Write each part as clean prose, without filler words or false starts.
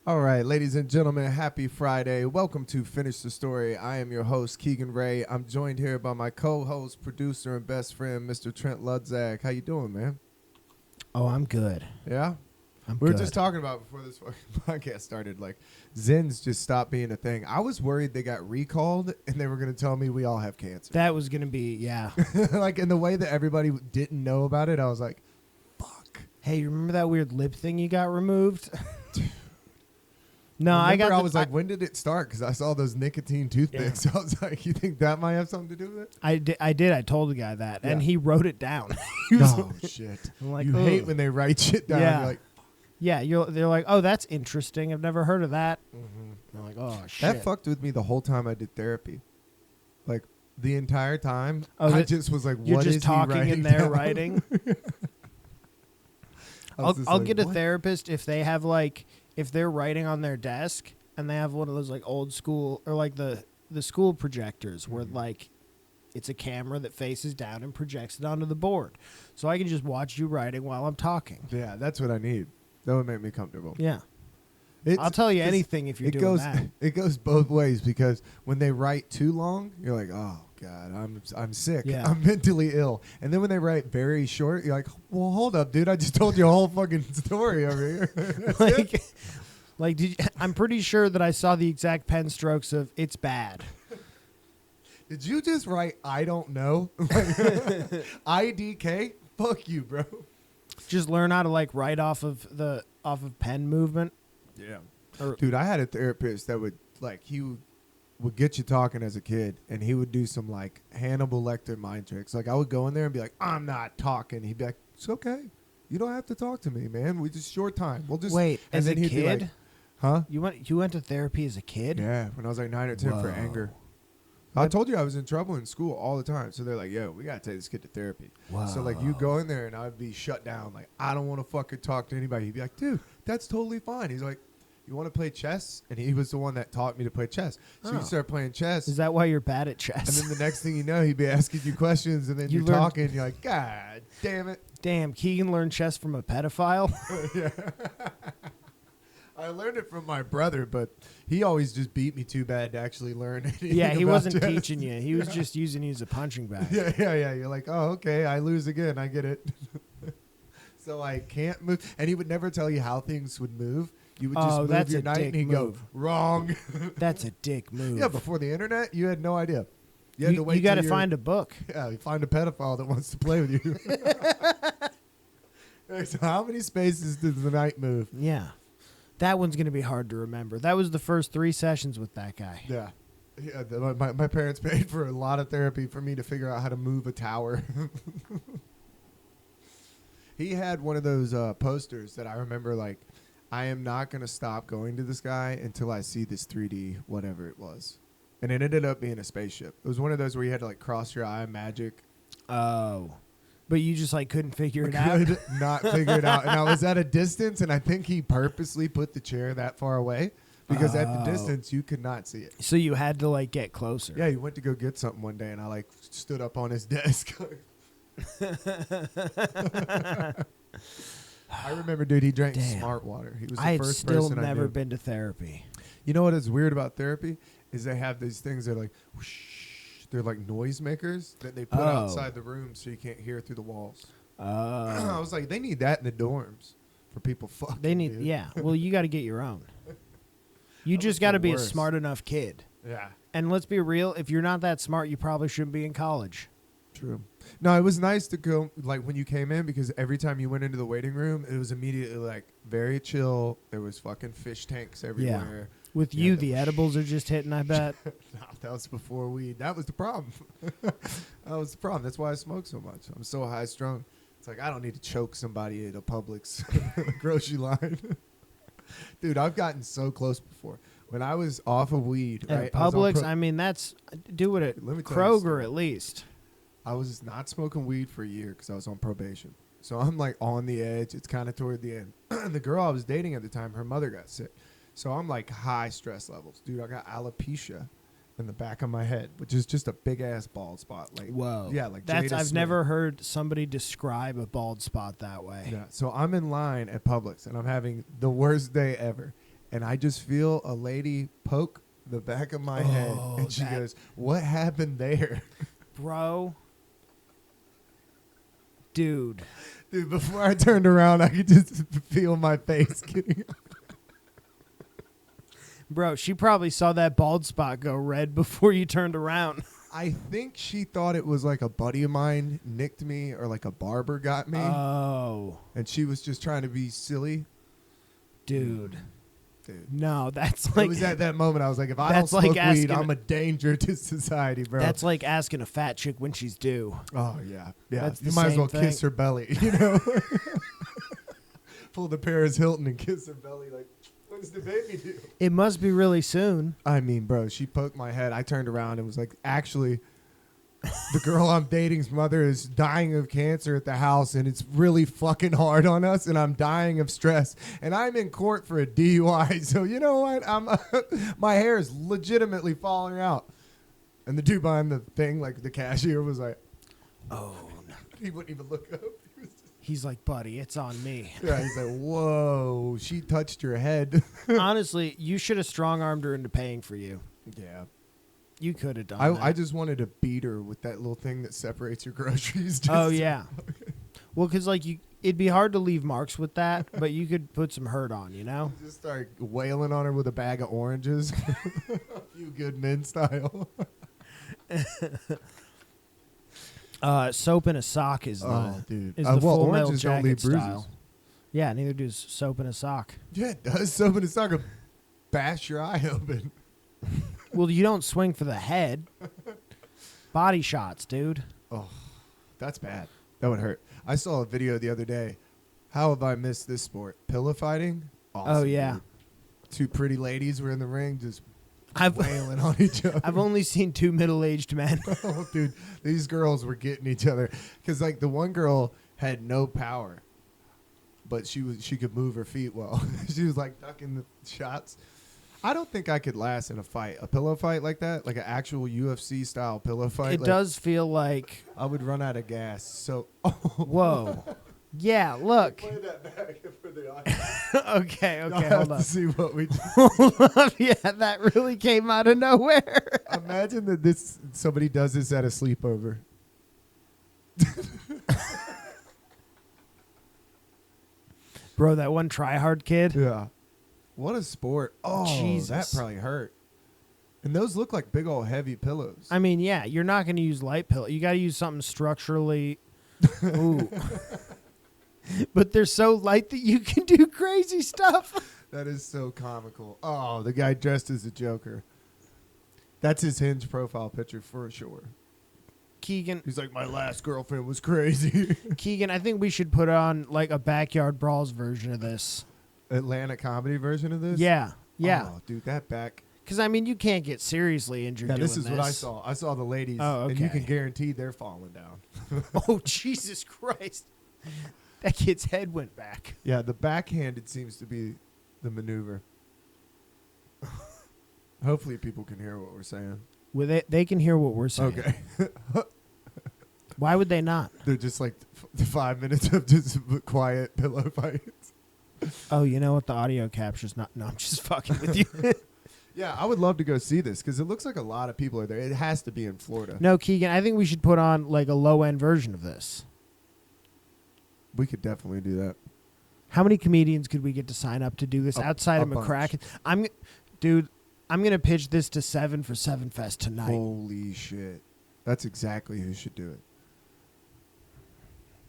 All right, ladies and gentlemen, happy Friday. Welcome to Finish the Story. I am your host, Keegan Ray. I'm joined here by my co-host, producer, and best friend, Mr. Trent Ludzak. How you doing, man? Oh, I'm good. Yeah? I'm We were good. just talking about before this fucking podcast started, like, Zens just stopped being a thing. I was worried they got recalled, and they were going to tell me we all have cancer. That was going to be, yeah. Like, in the way that everybody didn't know about it, I was like, fuck. Hey, you remember that weird lip thing you got removed? No, I was like, when did it start? Because I saw those nicotine toothpicks. Yeah. I was like, you think that might have something to do with it? I did. I told the guy that, and Yeah. he wrote it down. He was No, shit. I'm like, you ugh. hate when they write shit down. Yeah. You're like, Yeah, they're like, oh, that's interesting. I've never heard of that. I'm like, oh, shit. that fucked with me the whole time I did therapy. Like, the entire time, Oh, I just was like, You're what just is talking he writing in there down? writing. I'll get a therapist if they have, like, if they're writing on their desk and they have one of those, like, old school, or, like, the school projectors where, like, it's a camera that faces down and projects it onto the board. So I can just watch you writing while I'm talking. Yeah, that's what I need. That would make me comfortable. Yeah. It's- I'll tell you it's- anything if you're it doing goes, that. It goes both ways because when they write too long, you're like, oh, God, I'm sick. Yeah. I'm mentally ill. And then when they write very short, you're like, well, hold up, dude. I just told you a whole fucking story over here. That's it. Like, I'm pretty sure that I saw the exact pen strokes of "it's bad." Did you just write, I don't know? IDK? Fuck you, bro. Just learn how to like write off of pen movement. Yeah. Or, Dude, I had a therapist that would, like, he would get you talking as a kid, and he would do some, like, Hannibal Lecter mind tricks. Like, I would go in there and be like, I'm not talking. He'd be like, it's okay. You don't have to talk to me, man. We just short time. We'll just wait, and as then a he'd be like, kid, huh? you went to therapy as a kid? Yeah, when I was like 9 or 10 for Whoa. anger. I told you I was in trouble in school all the time. So they're like, yo, we got to take this kid to therapy. So, like, you go in there, and I would be shut down. Like, I don't want to fucking talk to anybody. He'd be like, dude, that's totally fine. He's like, you want to play chess? And he was the one that taught me to play chess. So Oh. you start playing chess. Is that why you're bad at chess? And then the next thing you know, he'd be asking you questions, and then You you're learn- talking, and you're like, God damn it. Damn, Keegan learned chess from a pedophile. I learned it from my brother, but he always just beat me too bad to actually learn anything. Yeah, he about wasn't chess. teaching you. He was just using you as a punching bag. Yeah. You're like, oh, okay, I lose again. I get it. So I can't move. And he would never tell you how things would move. You would just move that's your a knight, dick and he'd move. go, wrong. That's a dick move. Yeah, before the internet, you had no idea. You had to wait You got to till find a book. Yeah, you find a pedophile that wants to play with you. So how many spaces does the knight move? Yeah. That one's going to be hard to remember. That was the first 3 sessions with that guy. Yeah. My parents paid for a lot of therapy for me to figure out how to move a tower. He had one of those posters that I remember, like, I am not going to stop going to this guy until I see this 3D whatever it was. And it ended up being a spaceship. It was one of those where you had to, like, cross your eye magic. Oh. But you just like couldn't figure it out. Could not figure it out. And I was at a distance, and I think he purposely put the chair that far away because at the distance you could not see it. So you had to like get closer. Yeah, he went to go get something one day, and I like stood up on his desk. I remember, dude, he drank Damn. smart water. He was the I had first still person I never knew. been to therapy. You know what is weird about therapy is they have these things that are like whoosh. They're like noisemakers that they put outside the room so you can't hear through the walls. I was like, they need that in the dorms for people fucking. They need, dude. yeah. Well, you got to get your own. You That just was got to the be a worst. smart enough kid. Yeah. And let's be real, if you're not that smart, you probably shouldn't be in college. True. No, it was nice to go, like, when you came in, because every time you went into the waiting room, it was immediately, like, very chill. There was fucking fish tanks everywhere. With Yeah, you, that the was edibles are just hitting, I bet. No, that was before weed. That was the problem. That was the problem. That's why I smoke so much. I'm so high strung. It's like I don't need to choke somebody at a Publix grocery line. Dude, I've gotten so close before. When I was off of weed, And right? I was on Publix, I mean, that's, do it at Let me tell you a Kroger story. at least. I was not smoking weed for a year because I was on probation. So I'm like on the edge. It's kind of toward the end. The girl I was dating at the time, her mother got sick. So I'm like high stress levels. Dude, I got alopecia in the back of my head, which is just a big ass bald spot. Like, Whoa. Yeah, like That's Jada I've Smith. never heard somebody describe a bald spot that way. Yeah. So I'm in line at Publix and I'm having the worst day ever. and I just feel a lady poke the back of my head, and she goes, "What happened there?" Bro. Dude, before I turned around, I could just feel my face getting... Bro, she probably saw that bald spot go red before you turned around. I think she thought it was like a buddy of mine nicked me or like a barber got me. Oh. And she was just trying to be silly. Dude. Dude. No, that's like... It was at that moment I was like, if I don't that's smoke like weed, asking- I'm a danger to society, bro. That's like asking a fat chick when she's due. Oh, yeah. Yeah. That's You the might as same well thing. kiss her belly, you know? Pull the Paris Hilton and kiss her belly like, what does the baby do? It must be really soon. I mean, bro, she poked my head. I turned around and was like, actually, the girl I'm dating's mother is dying of cancer at the house, and it's really fucking hard on us, and I'm dying of stress, and I'm in court for a DUI. So you know what? My hair is legitimately falling out. And the dude behind the thing, like the cashier, was like, Oh, no. he wouldn't even look up. He was just, He's like, buddy, it's on me. yeah, he's like, whoa, she touched your head. Honestly, you should have strong-armed her into paying for you. Yeah. You could have done that. I just wanted to beat her with that little thing that separates your groceries. Just Oh, yeah. Well, because, like, it'd be hard to leave marks with that, but you could put some hurt on, you know? Just start wailing on her with a bag of oranges. A few good men style. Soap in a sock is dude. is the Full Metal oranges don't Jacket leave bruises. style. Yeah, neither does soap in a sock. Yeah, it does. Soap in a sock will bash your eye open. Well, you don't swing for the head. Body shots, dude. Oh, that's bad. That would hurt. I saw a video the other day. How have I missed this sport? Pillow fighting? Awesome, Oh, yeah. dude. Two pretty ladies were in the ring just I've wailing on each other. I've only seen two middle-aged men. Oh, dude, these girls were getting each other because like the one girl had no power, but she could move her feet well. She was like ducking the shots. I don't think I could last in a pillow fight like that, like an actual UFC style pillow fight. It like, does feel like, I would run out of gas. So, whoa. Yeah, look. play that back for the audience. Okay, Y'all hold have on. to see what we do. Hold on. Yeah, that really came out of nowhere. Imagine that somebody does this at a sleepover. Bro, that one try-hard kid. Yeah. What a sport. Oh, Jesus. that probably hurt. And those look like big old heavy pillows. I mean, yeah, you're not going to use light pillow. You got to use something structurally. Ooh. But they're so light that you can do crazy stuff. That is so comical. Oh, the guy dressed as a Joker. That's his Hinge profile picture for sure. Keegan, He's like, my last girlfriend was crazy. Keegan, I think we should put on like a Backyard Brawls version of this. Atlanta comedy version of this? Yeah, yeah. Oh, dude, that back. Because, I mean, you can't get seriously injured Yeah, doing this is what I saw. I saw the ladies, Oh, and you okay. can guarantee they're falling down. Oh, Jesus Christ. That kid's head went back. Yeah, the backhanded seems to be the maneuver. Hopefully people can hear what we're saying. With it, they can hear what we're saying. Okay. Why would they not? They're just like 5 minutes of just quiet pillow fights. Oh, you know what? The audio capture's not. No, I'm just fucking with you. Yeah, I would love to go see this because it looks like a lot of people are there. It has to be in Florida. No, Keegan, I think we should put on like a low-end version of this. We could definitely do that. How many comedians could we get to sign up to do this outside a of McCracken? I'm gonna pitch this to Seven for Seven Fest tonight. Holy shit. That's exactly who should do it.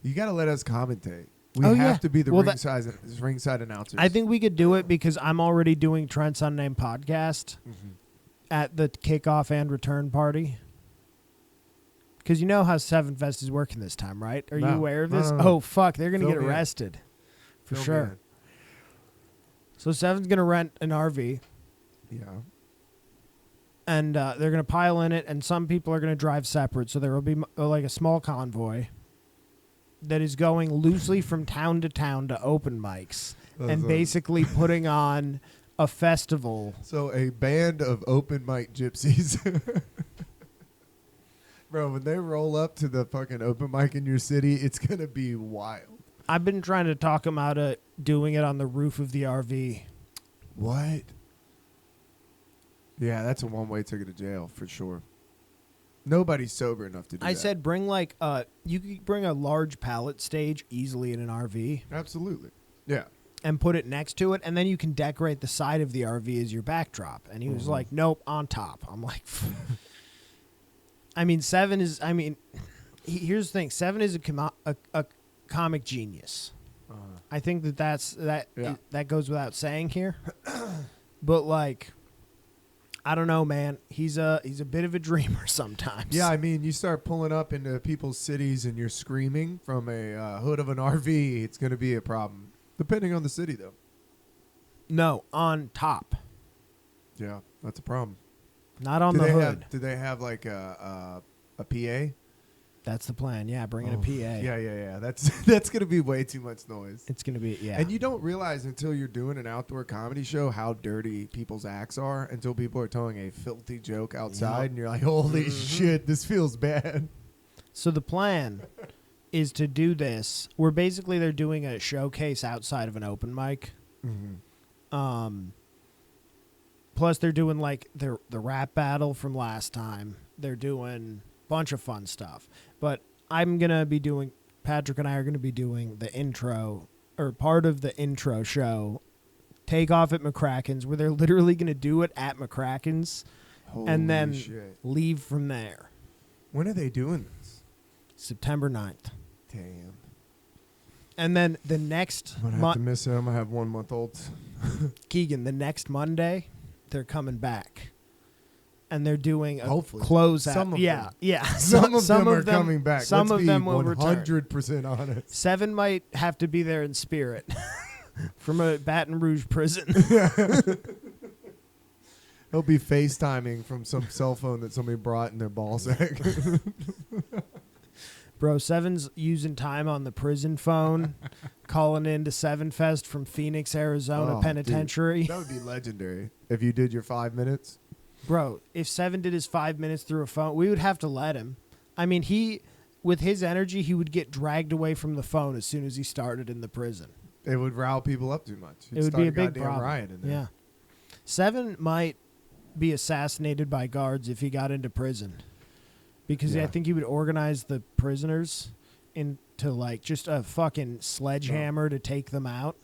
You got to let us commentate. We Oh, have yeah. to be the Well, ringside announcers. I think we could do it because I'm already doing Trent's Unnamed podcast at the kickoff and return party. Because you know how Seven Fest is working this time, right? Are you No. aware of No, this? no, no. Oh, fuck. They're going to Fill get me in. arrested. For Fill me sure. So Seven's going to rent an RV. in. Yeah. And they're going to pile in it, and some people are going to drive separate. So there will be like a small convoy that is going loosely from town to open mics and basically putting on a festival. So a band of open mic gypsies. Bro, when they roll up to the fucking open mic in your city, it's going to be wild. I've been trying to talk them out of doing it on the roof of the RV. What? Yeah, that's a one-way ticket to jail for sure. Nobody's sober enough to do that. I said bring like you could bring a large pallet stage easily in an RV Absolutely. Yeah. and put it next to it, and then you can decorate the side of the RV as your backdrop. And he was like, "Nope, on top." I'm like, I mean, Seven is. I mean, here's the thing: Seven is a comic genius. I think that goes without saying here. But like, I don't know, man. He's a bit of a dreamer sometimes. Yeah, I mean, you start pulling up into people's cities and you're screaming from a hood of an RV, it's going to be a problem. Depending on the city, though. No, on top, Yeah, that's a problem. not on the hood. Do they have like a PA? That's the plan. Yeah, bring in a PA. Yeah. That's going to be way too much noise. It's gonna be And you don't realize until you're doing an outdoor comedy show how dirty people's acts are until people are telling a filthy joke outside and you're like, holy shit, this feels bad. So the plan is to do this. They're doing a showcase outside of an open mic. Plus they're doing like the rap battle from last time. They're doing a bunch of fun stuff. But Patrick and I are gonna be doing the intro or part of the intro show. Take off at McCracken's, where they're literally gonna do it at McCracken's and then leave from there. When are they doing this? September 9th. Damn. And then the next I'm going to have to miss it. I'm going to have 1 month olds. Keegan, the next Monday, they're coming back. And they're doing a Hopefully. closeout. Some of them. Yeah. Some of them are coming back. Some Let's of them will return. 100% honest. 7 might have to be there in spirit from a Baton Rouge prison. He'll be FaceTiming from some cell phone that somebody brought in their ball sack. Bro, 7's using time on the prison phone, calling in to 7 Fest from Phoenix, Arizona Penitentiary. Dude, that would be legendary if you did your 5 minutes. Bro, if 7 did his 5 minutes through a phone, we would have to let him. I mean, with his energy, he would get dragged away from the phone as soon as he started in the prison. It would rile people up too much. It would be a big problem. Riot in there. Yeah. 7 might be assassinated by guards if he got into prison. Because I think he would organize the prisoners into like just a fucking sledgehammer to take them out.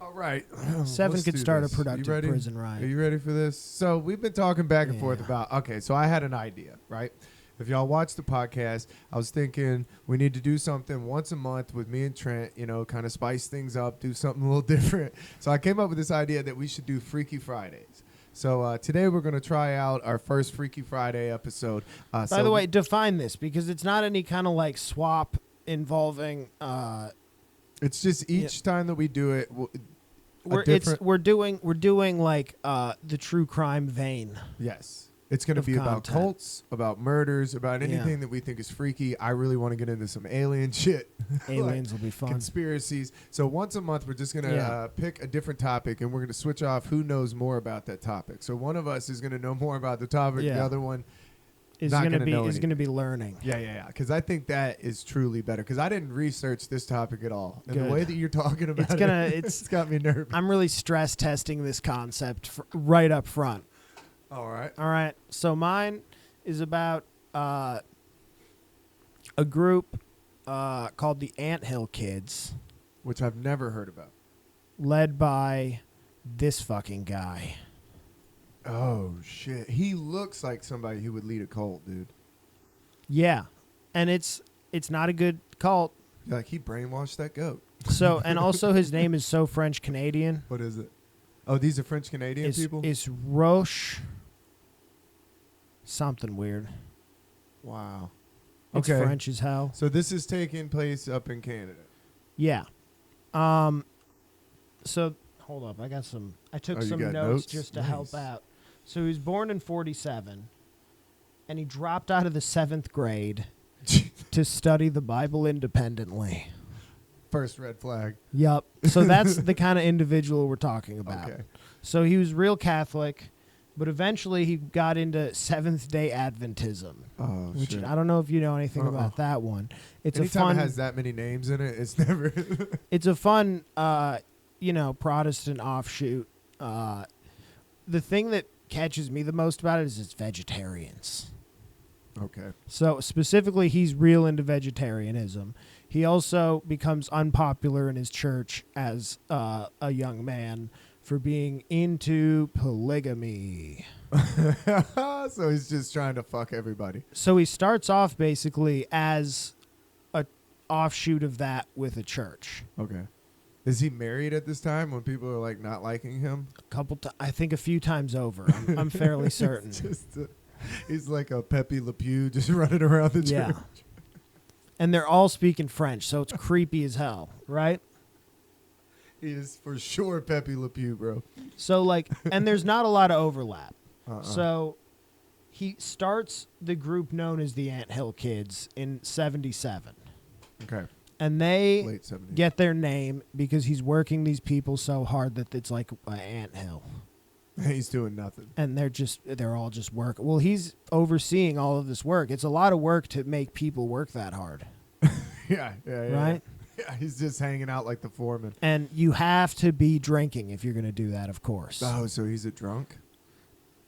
All right. 7 could start a You productive ready? prison riot. Are you ready for this? So we've been talking back and forth about, okay, so I had an idea, right? If y'all watch the podcast, I was thinking we need to do something once a month with me and Trent, kind of spice things up, do something a little different. So I came up with this idea that we should do Freaky Fridays. So today we're going to try out our first Freaky Friday episode. By the way, define this because it's not any kind of like swap involving. It's just each time that we do it, we're doing like the true crime vein. Yes. It's going to be about cults, about murders, about anything that we think is freaky. I really want to get into some alien shit. Aliens will be fun. Conspiracies. So once a month, we're just going to pick a different topic, and we're going to switch off who knows more about that topic. So one of us is going to know more about the topic. The other one is going to be learning. Yeah. Because I think that is truly better. Because I didn't research this topic at all. And the way that you're talking about it's got me nervous. I'm really stress testing this concept right up front. All right. So mine is about a group called the Anthill Kids, which I've never heard about, led by this fucking guy. Oh shit! He looks like somebody who would lead a cult, dude. Yeah, and it's not a good cult. Like he brainwashed that goat. So and also his name is so French Canadian. What is it? Oh, these are French Canadian people? It's Roche. Something weird. Wow. It's French as hell. So this is taking place up in Canada. Yeah. So hold up, I took some notes just to help out. So he was born in 1947 and he dropped out of the 7th grade to study the Bible independently. First red flag. Yup. So that's the kind of individual we're talking about. Okay. So he was real Catholic, but eventually he got into Seventh-day Adventism. Oh, which shit. I don't know if you know anything about that one. It's Anytime a fun. It has that many names in it, it's never. It's a fun Protestant offshoot. The thing that catches me the most about it is it's vegetarians. Okay. So specifically, he's real into vegetarianism. He also becomes unpopular in his church as a young man for being into polygamy. So he's just trying to fuck everybody. So he starts off basically as a offshoot of that with a church. Okay. Is he married at this time when people are like not liking him? I think a few times over. I'm fairly certain. He's like a Pepe Le Pew just running around the church. Yeah. And they're all speaking French, so it's creepy as hell, right? He is for sure Pepe Le Pew, bro. So and there's not a lot of overlap. Uh-uh. So he starts the group known as the Anthill Kids in 77. Okay. And they Late 70s. get their name because he's working these people so hard that it's like an anthill. He's doing nothing. And they're all just work. Well, he's overseeing all of this work. It's a lot of work to make people work that hard. Yeah. Right? Yeah, he's just hanging out like the foreman. And you have to be drinking if you're going to do that, of course. Oh, so he's a drunk?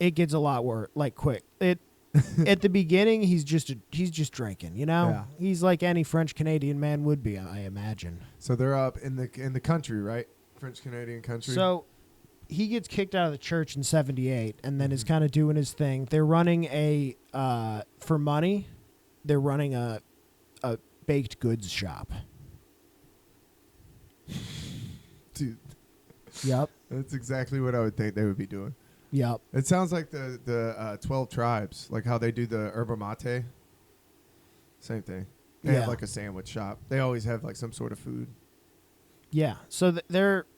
It gets a lot worse, quick. At the beginning, he's just drinking, Yeah. He's like any French Canadian man would be, I imagine. So they're up in the country, right? French Canadian country. So he gets kicked out of the church in 78 and then is kind of doing his thing. They're running for money, they're running a baked goods shop. Dude, Yep. that's exactly what I would think they would be doing. Yep. It sounds like the 12 tribes, like how they do the yerba mate. Same thing. They Yeah. have like a sandwich shop. They always have like some sort of food. Yeah. So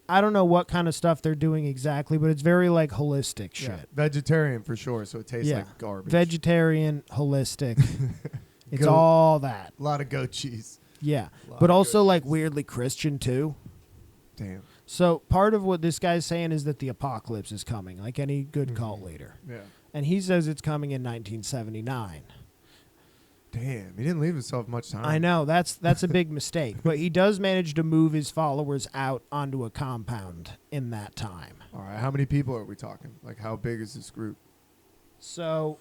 I don't know what kind of stuff they're doing exactly, but it's very like holistic shit. Yeah. Vegetarian for sure, so it tastes Yeah. like garbage. Vegetarian, holistic. It's Goat. all that. A lot of goat cheese. Yeah. Lot But of also goat like cheese. weirdly Christian too. Damn. So part of what this guy's saying is that the apocalypse is coming, like any good cult leader. Yeah. And he says it's coming in 1979. Damn. He didn't leave himself much time. I know, that's a big mistake. But he does manage to move his followers out onto a compound in that time. All right. How many people are we talking? Like, how big is this group? So,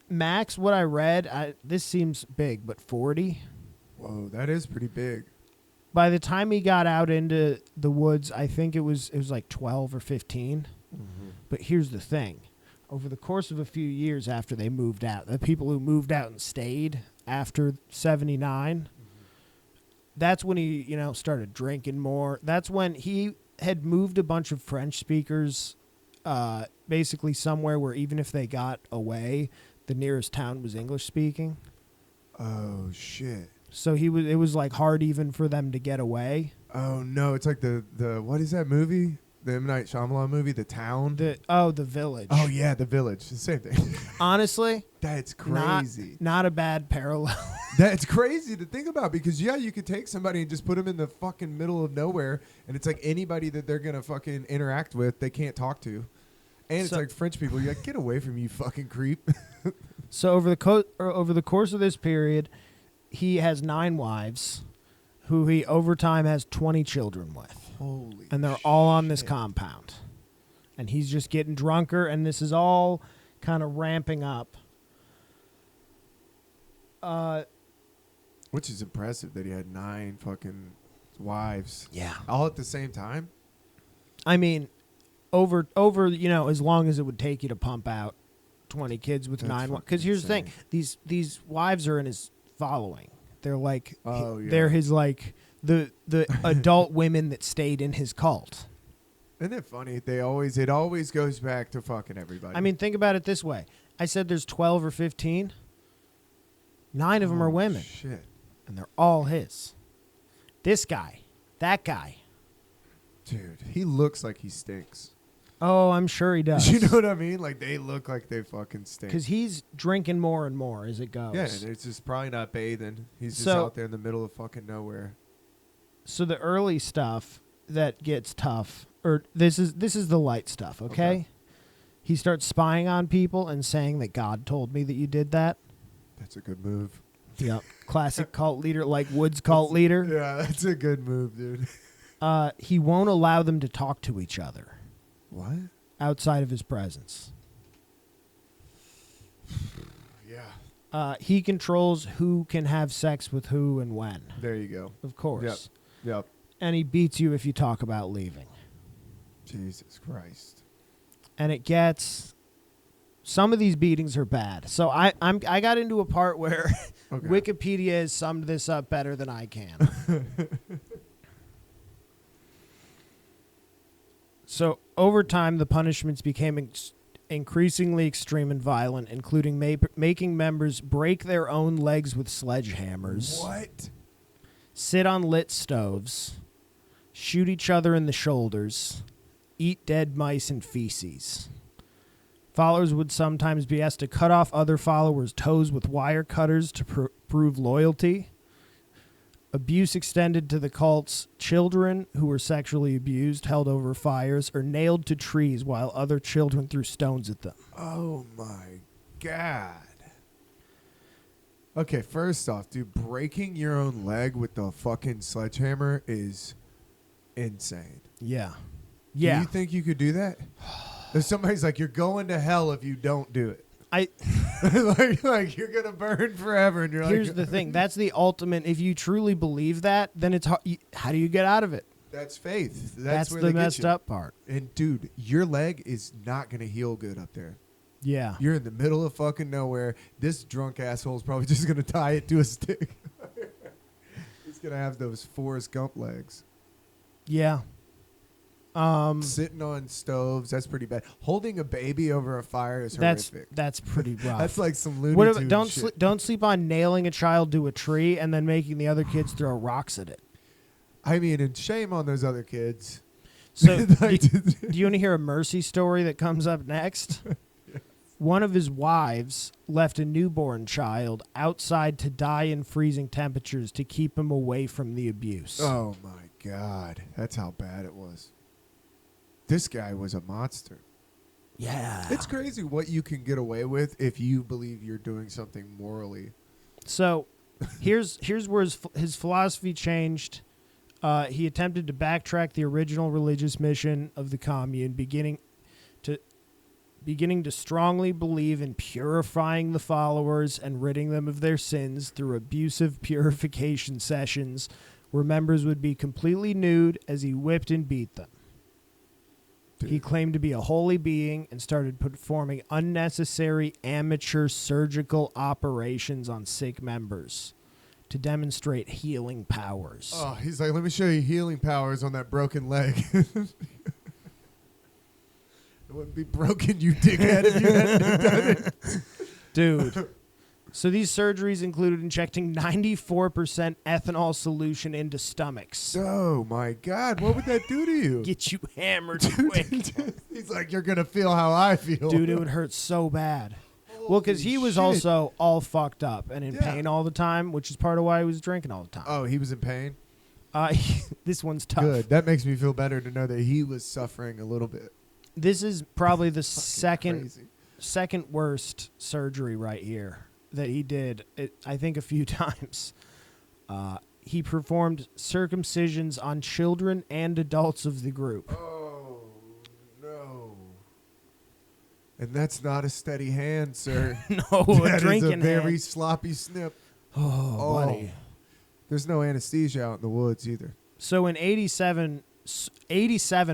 max, what I read, this seems big, but 40. Whoa, that is pretty big. By the time he got out into the woods, I think it was like 12 or 15. But here's the thing. Over the course of a few years after they moved out, the people who moved out and stayed after 79, that's when he, started drinking more. That's when he had moved a bunch of French speakers basically somewhere where even if they got away, the nearest town was English speaking. Oh, shit. So it was like hard even for them to get away. Oh, no. It's like the what is that movie? The M. Night Shyamalan movie, The Town? The Village. Oh, yeah, The Village. The same thing. Honestly, That's crazy. Not a bad parallel. That's crazy to think about because, yeah, you could take somebody and just put them in the fucking middle of nowhere, and it's like anybody that they're going to fucking interact with, they can't talk to. And it's like French people. You're like, get away from me, you fucking creep. So over the course of this period, he has 9 wives who he over time has 20 children with. Holy and they're all on this compound. And he's just getting drunker, and this is all kind of ramping up. Which is impressive that he had 9 fucking wives. Yeah. All at the same time? I mean, over as long as it would take you to pump out 20 kids with That's 9 wives. fucking Because here's the insane. thing. These wives are in his following. They're like, Oh, yeah. they're his like the adult women that stayed in his cult. Isn't it funny? It always goes back to fucking everybody. I mean, think about it this way. I said there's 12 or 15. 9 of them are women, Shit. and they're all his. This guy, that guy. Dude, he looks like he stinks. Oh, I'm sure he does. You know what I mean? Like, they look like they fucking stink. Because he's drinking more and more as it goes. Yeah, and it's just probably not bathing. He's just So- out there in the middle of fucking nowhere. So the early stuff that gets tough, or this is the light stuff, okay? He starts spying on people and saying that God told me that you did that. That's a good move. Yep. Classic cult leader, like Wood's cult leader. Yeah, that's a good move, dude. He won't allow them to talk to each other What? outside of his presence. Yeah. He controls who can have sex with who and when. There you go. Of course. Yep. And he beats you if you talk about leaving. Jesus Christ. And it gets... Some of these beatings are bad. So I got into a part where Okay. Wikipedia has summed this up better than I can. So over time, the punishments became increasingly extreme and violent, including making members break their own legs with sledgehammers, What? sit on lit stoves, shoot each other in the shoulders, eat dead mice and feces. Followers would sometimes be asked to cut off other followers' toes with wire cutters to prove loyalty. Abuse extended to the cult's children who were sexually abused, held over fires, or nailed to trees while other children threw stones at them. Oh my God. Okay, first off, dude, breaking your own leg with the fucking sledgehammer is insane. Yeah. Do you think you could do that? If somebody's like, you're going to hell if you don't do it. like you're gonna burn forever, and you're like, Here's the thing. That's the ultimate. If you truly believe that, then it's hard. How do you get out of it? That's faith. That's where the they get messed you. up part. And dude, your leg is not gonna heal good up there. Yeah. You're in the middle of fucking nowhere. This drunk asshole's probably just gonna tie it to a stick. He's gonna have those Forrest Gump legs. Yeah. Sitting on stoves, that's pretty bad. Holding a baby over a fire is horrific. That's pretty rough. That's like some Looney Tunes shit. Don't sleep on nailing a child to a tree and then making the other kids throw rocks at it. I mean, and shame on those other kids. So Like, do you want to hear a mercy story that comes up next? Yes. One of his wives left a newborn child outside to die in freezing temperatures to keep him away from the abuse. Oh my God, that's how bad it was. This guy was a monster. Yeah. It's crazy what you can get away with if you believe you're doing something morally. So here's where his philosophy changed. He attempted to backtrack the original religious mission of the commune, beginning to strongly believe in purifying the followers and ridding them of their sins through abusive purification sessions where members would be completely nude as he whipped and beat them. He claimed to be a holy being and started performing unnecessary amateur surgical operations on sick members to demonstrate healing powers. Oh, he's like, let me show you healing powers on that broken leg. It wouldn't be broken, you dickhead, if you hadn't done it. Dude. So these surgeries included injecting 94% ethanol solution into stomachs. Oh, my God. What would that do to you? Get you hammered quick. He's like, you're going to feel how I feel. Dude, it would hurt so bad. Well, because he Holy was shit. also all fucked up and in Yeah. pain all the time, which is part of why he was drinking all the time. Oh, he was in pain? This one's tough. Good. That makes me feel better to know that he was suffering a little bit. This is probably the Fucking crazy. second worst surgery right here that he did, I think a few times. He performed circumcisions on children and adults of the group. Oh, no. And that's not a steady hand, sir. No, That a is drinking a very hand. sloppy snip. Oh, buddy. There's no anesthesia out in the woods either. So in 87,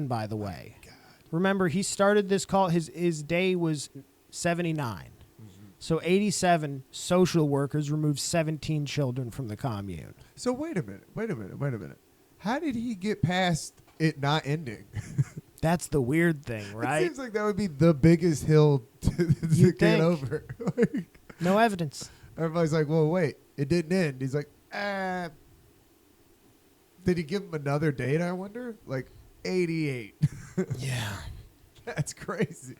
by the way, God. remember he started this call, his day was 79. So 87 social workers removed 17 children from the commune. So wait a minute. How did he get past it not ending? That's the weird thing, It right? seems like that would be the biggest hill to You'd get think. over. Like, No evidence. everybody's like, well, wait, it didn't end. He's like, Did he give him another date, I wonder? Like 88. Yeah. That's crazy.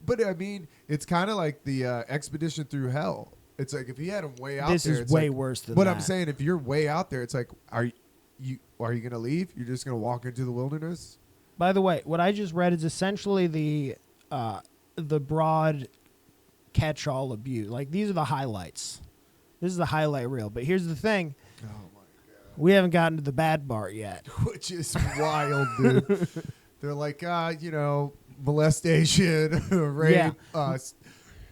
But I mean, it's kind of like the expedition through hell. It's like if he had him way out This there, is it's way like, worse than But that. I'm saying, if you're way out there, it's like, are you gonna leave? You're just gonna walk into the wilderness? By the way, what I just read is essentially the broad catch-all abuse. Like, these are the highlights. This is the highlight reel. But here's the thing. Oh my God. We haven't gotten to the bad part yet. Which is wild, dude. They're like, molestation, rape,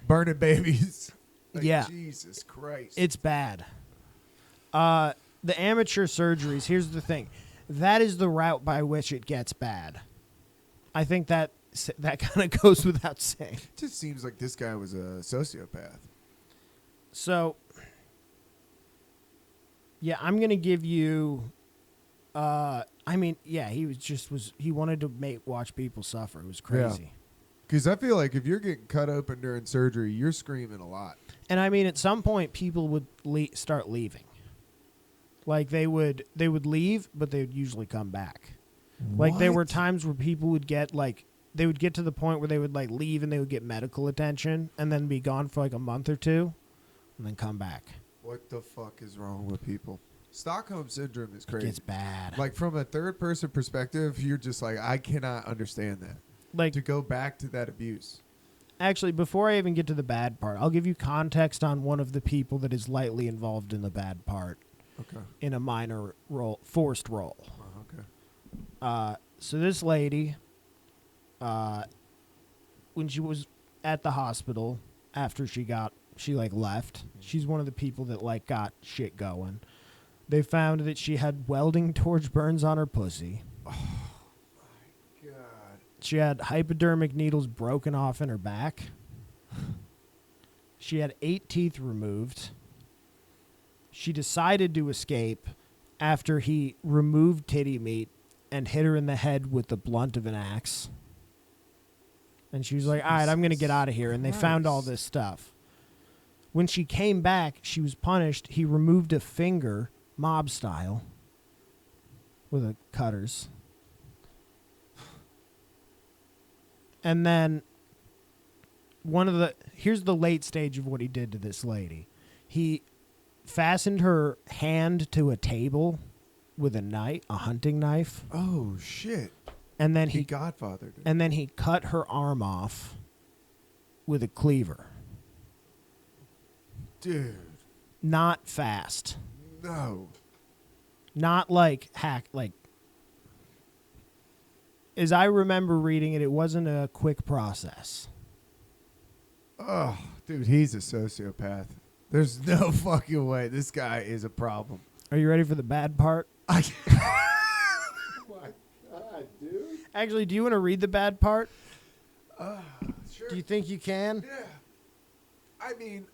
burning babies. Like, Yeah. Jesus Christ. It's bad. The amateur surgeries, here's the thing. That is the route by which it gets bad. I think that kind of goes without saying. It just seems like this guy was a sociopath. So, yeah, I'm going to give you he wanted to watch people suffer. It was crazy. Because I feel like if you're getting cut open during surgery, you're screaming a lot. And I mean, at some point, people would start leaving. Like they would leave, but they would usually come back. Like there were times where people would get they would get to the point where they would leave and they would get medical attention and then be gone for a month or two, and then come back. What the fuck is wrong with people? Stockholm syndrome is crazy. It's bad. Like from a third person perspective, you're just like, I cannot understand that. Like to go back to that abuse. Actually, before I even get to the bad part, I'll give you context on one of the people that is lightly involved in the bad part. Okay. In a minor role, forced role. Okay. So this lady, when she was at the hospital after she left, she's one of the people that got shit going. They found that she had welding torch burns on her pussy. Oh my God. She had hypodermic needles broken off in her back. She had 8 teeth removed. She decided to escape after he removed titty meat and hit her in the head with the blunt of an axe. And she was like, all right, I'm going to get out of here. And they found all this stuff. When she came back, she was punished. He removed a finger, mob style, with a cutters. And then here's the late stage of what he did to this lady. He fastened her hand to a table with a hunting knife. Oh shit. And then he godfathered her. And then he cut her arm off with a cleaver. Dude. Not fast. No. Not as I remember reading it wasn't a quick process. Oh, dude, he's a sociopath. There's no fucking way. This guy is a problem. Are you ready for the bad part? Oh my God, dude. Actually, do you want to read the bad part? Sure. Do you think you can? Yeah. I mean,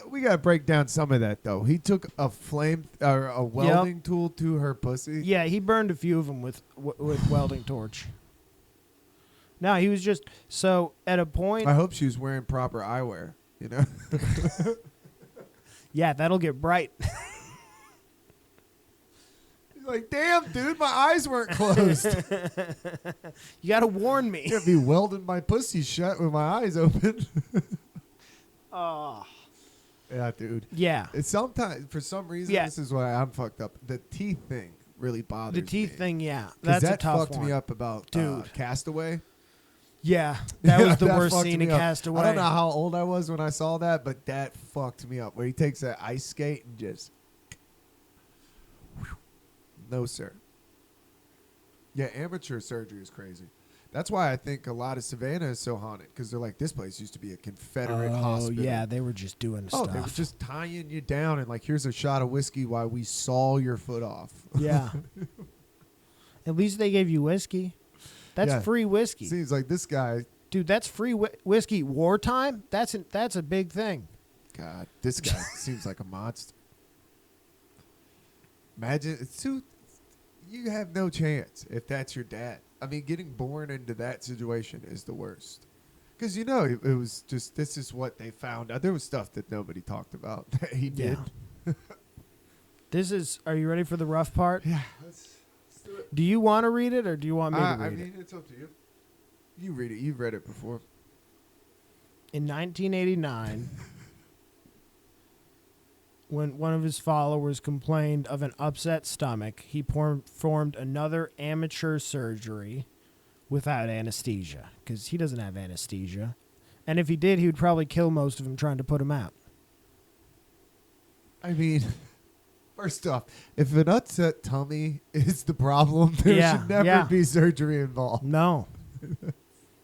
we got to break down some of that, though. He took a welding tool to her pussy. Yeah, he burned a few of them with welding torch. No, he was just... So, at a point... I hope she was wearing proper eyewear, you know? Yeah, that'll get bright. He's like, damn, dude, my eyes weren't closed. You got to warn me. You'd be welding my pussy shut with my eyes open. Oh. Yeah, dude. Yeah. It's sometimes, for some reason, this is why I'm fucked up. The teeth thing really bothers me. The teeth thing, yeah. That's a tough one. That fucked me up about Castaway. Yeah, that was the worst scene in Castaway. I don't know how old I was when I saw that, but that fucked me up. Where he takes that ice skate and just... No, sir. Yeah, amateur surgery is crazy. That's why I think a lot of Savannah is so haunted, because they're like, this place used to be a Confederate hospital. Oh, yeah, they were just doing stuff. Oh, they were just tying you down and here's a shot of whiskey while we saw your foot off. Yeah. At least they gave you whiskey. That's free whiskey. Seems like this guy... Dude, that's free whiskey. Wartime? That's a big thing. God, this guy seems like a monster. Imagine... You have no chance if that's your dad. I mean, getting born into that situation is the worst. Because, it was just... This is what they found out. There was stuff that nobody talked about that he did. Yeah. Are you ready for the rough part? Yeah. Let's do it. Do you want to read it, or do you want me to read it? I mean, it's up to you. You read it. You've read it before. In 1989, when one of his followers complained of an upset stomach, he performed another amateur surgery without anesthesia, because he doesn't have anesthesia. And if he did, he would probably kill most of them trying to put him out. I mean... First off, if an upset tummy is the problem, there should never be surgery involved. No.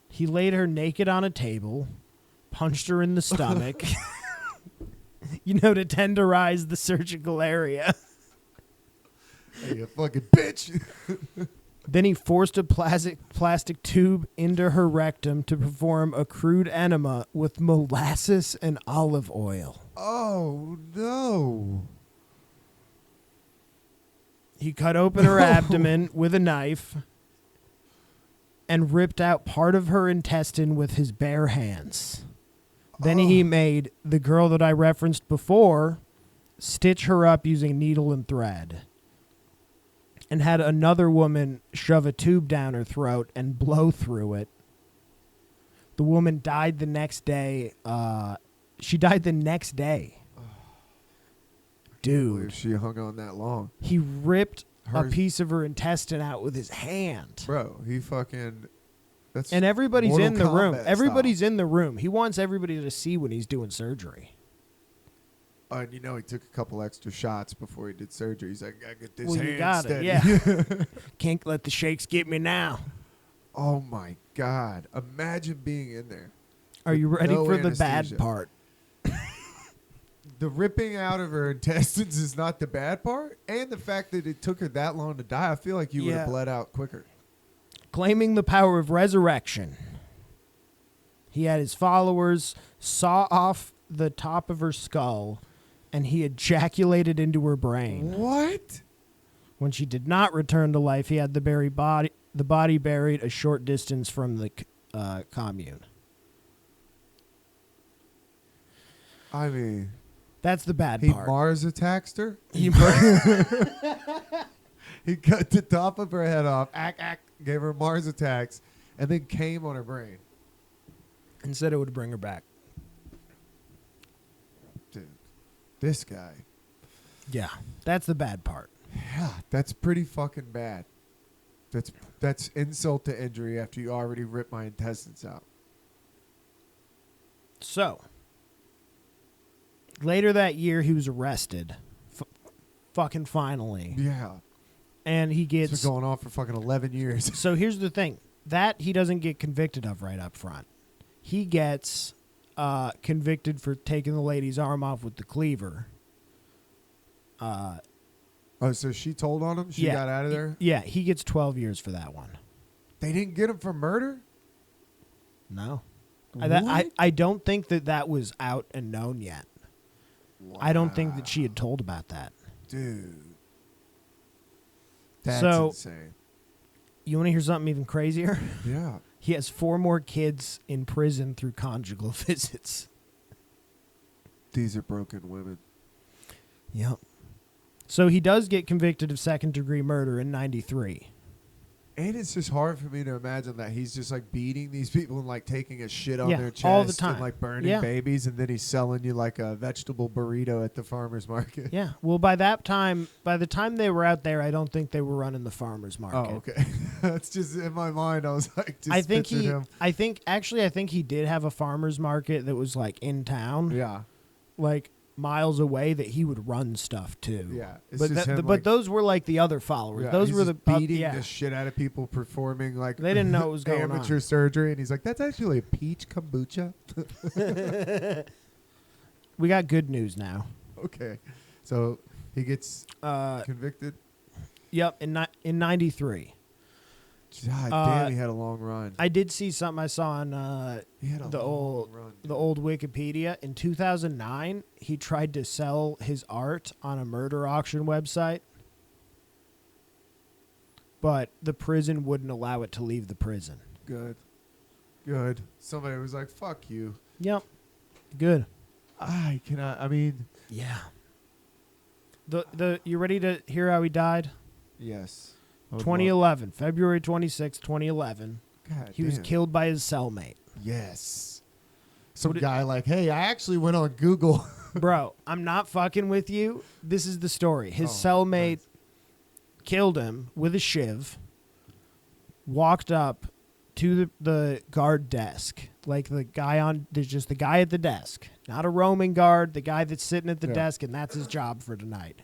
He laid her naked on a table, punched her in the stomach, to tenderize the surgical area. Hey, you fucking bitch. Then he forced a plastic tube into her rectum to perform a crude enema with molasses and olive oil. Oh, no. He cut open her abdomen with a knife and ripped out part of her intestine with his bare hands. Then he made the girl that I referenced before stitch her up using needle and thread, and had another woman shove a tube down her throat and blow through it. The woman died the next day. She died the next day. Dude. She hung on that long. He ripped a piece of her intestine out with his hand. Bro, he fucking... That's and everybody's Mortal in the room. Kombat Everybody's style. in the room. He wants everybody to see when he's doing surgery. And he took a couple extra shots before he did surgery. He's like, I get this Well, hand you got steady. it, yeah. Can't let the shakes get me now. Oh, my God. Imagine being in there. Are you ready no for the anesthesia. bad part? The ripping out of her intestines is not the bad part. And the fact that it took her that long to die, I feel like you would have bled out quicker. Claiming the power of resurrection, he had his followers saw off the top of her skull, and he ejaculated into her brain. What? When she did not return to life, he had the body buried a short distance from the commune. I mean... That's the bad He part. Mars attacked her. He cut the top of her head off, gave her Mars attacks, and then came on her brain. And said it would bring her back. Dude, this guy. Yeah, that's the bad part. Yeah, that's pretty fucking bad. That's insult to injury after you already ripped my intestines out. So, later that year, he was arrested. Fucking finally. Yeah. And he It's gets... been going on for fucking 11 years. So here's the thing. That he doesn't get convicted of right up front. He gets convicted for taking the lady's arm off with the cleaver. Oh, so she told on him? She got out of there? Yeah, he gets 12 years for that one. They didn't get him for murder? No. What? I don't think that was out and known yet. Wow. I don't think that she had told about that. Dude. That's So- insane. You want to hear something even crazier? Yeah. He has 4 more kids in prison through conjugal visits. These are broken women. Yep. So he does get convicted of second-degree murder in 93. And it's just hard for me to imagine that he's just like beating these people and like taking a shit on their chest all the time. and like burning babies, and then he's selling you like a vegetable burrito at the farmer's market. Yeah. Well, by the time they were out there, I don't think they were running the farmer's market. Oh, okay. That's just in my mind. I was like, just I think pictured him. I think he did have a farmer's market that was like in town. Yeah. Like miles away that he would run stuff to. Yeah. It's But just him, but like, those were like the other followers. yeah, Those he's were just the beating the shit out of people performing like They didn't know what was going amateur on. surgery, and he's like, that's actually a peach kombucha. We got good news now. Okay. So he gets convicted. Yep, in 93. God damn, he had a long run. I did see something I saw on He had a the long old run. the old Wikipedia. In 2009, he tried to sell his art on a murder auction website, but the prison wouldn't allow it to leave the prison. Good. Good. Somebody was like, fuck you. Yep. Good. I cannot. I mean, Yeah. The you ready to hear how he died? yes. 2011, February 26, 2011. God He was damn. killed by his cellmate. Yes. Some What it- guy like, hey, I actually went on Google. Bro, I'm not fucking with you. This is the story. His Oh, cellmate nice. killed him with a shiv, walked up to the guard desk. Like there's just the guy at the desk, not a roaming guard, the guy that's sitting at the Yeah. desk, and that's his job for tonight.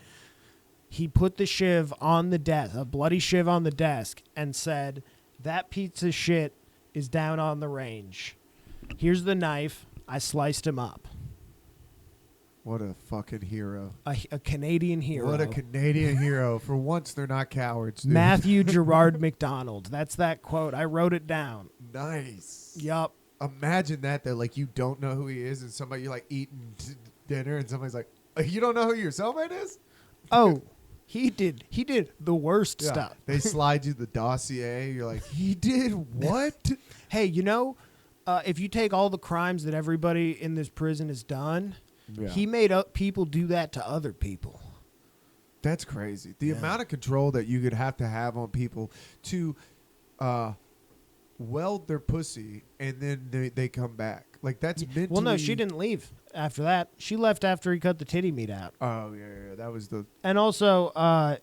He put the shiv on the desk, a bloody shiv on the desk, and said, "That piece of shit is down on the range. Here's the knife. I sliced him up." What a fucking hero. A Canadian hero. What a Canadian hero. For once, they're not cowards, dude. Matthew Gerard McDonald. That's that quote. I wrote it down. Nice. Yup. Imagine that like, you don't know who he is, and somebody, you're, like, eating dinner, and somebody's like, you don't know who your cellmate is? Oh, he did the worst stuff. They slide you the dossier. You're like, he did what? Hey, if you take all the crimes that everybody in this prison has done, he made up people do that to other people. That's crazy. The amount of control that you could have to have on people to weld their pussy and then they come back. Like, that's mentally... Well, no, she didn't leave after that. She left after he cut the titty meat out. Oh, yeah. That was the... And also,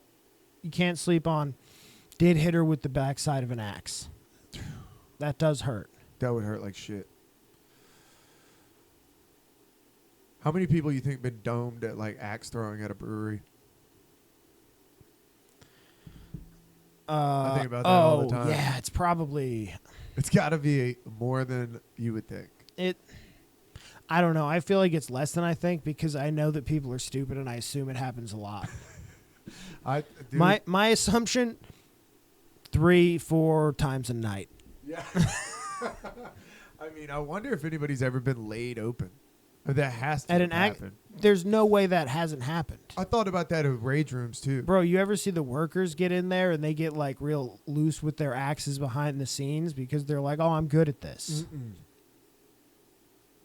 you can't sleep on, did hit her with the backside of an axe. That does hurt. That would hurt like shit. How many people you think been domed at, like, axe throwing at a brewery? I think about that all the time. Yeah, it's probably... It's got to be more than you would think. I don't know. I feel like it's less than I think because I know that people are stupid and I assume it happens a lot. My assumption, 3-4 times a night. Yeah. I mean, I wonder if anybody's ever been laid open. That has to happen. There's no way that hasn't happened. I thought about that in rage rooms too. Bro, you ever see the workers get in there and they get like real loose with their axes behind the scenes because they're like, "Oh, I'm good at this."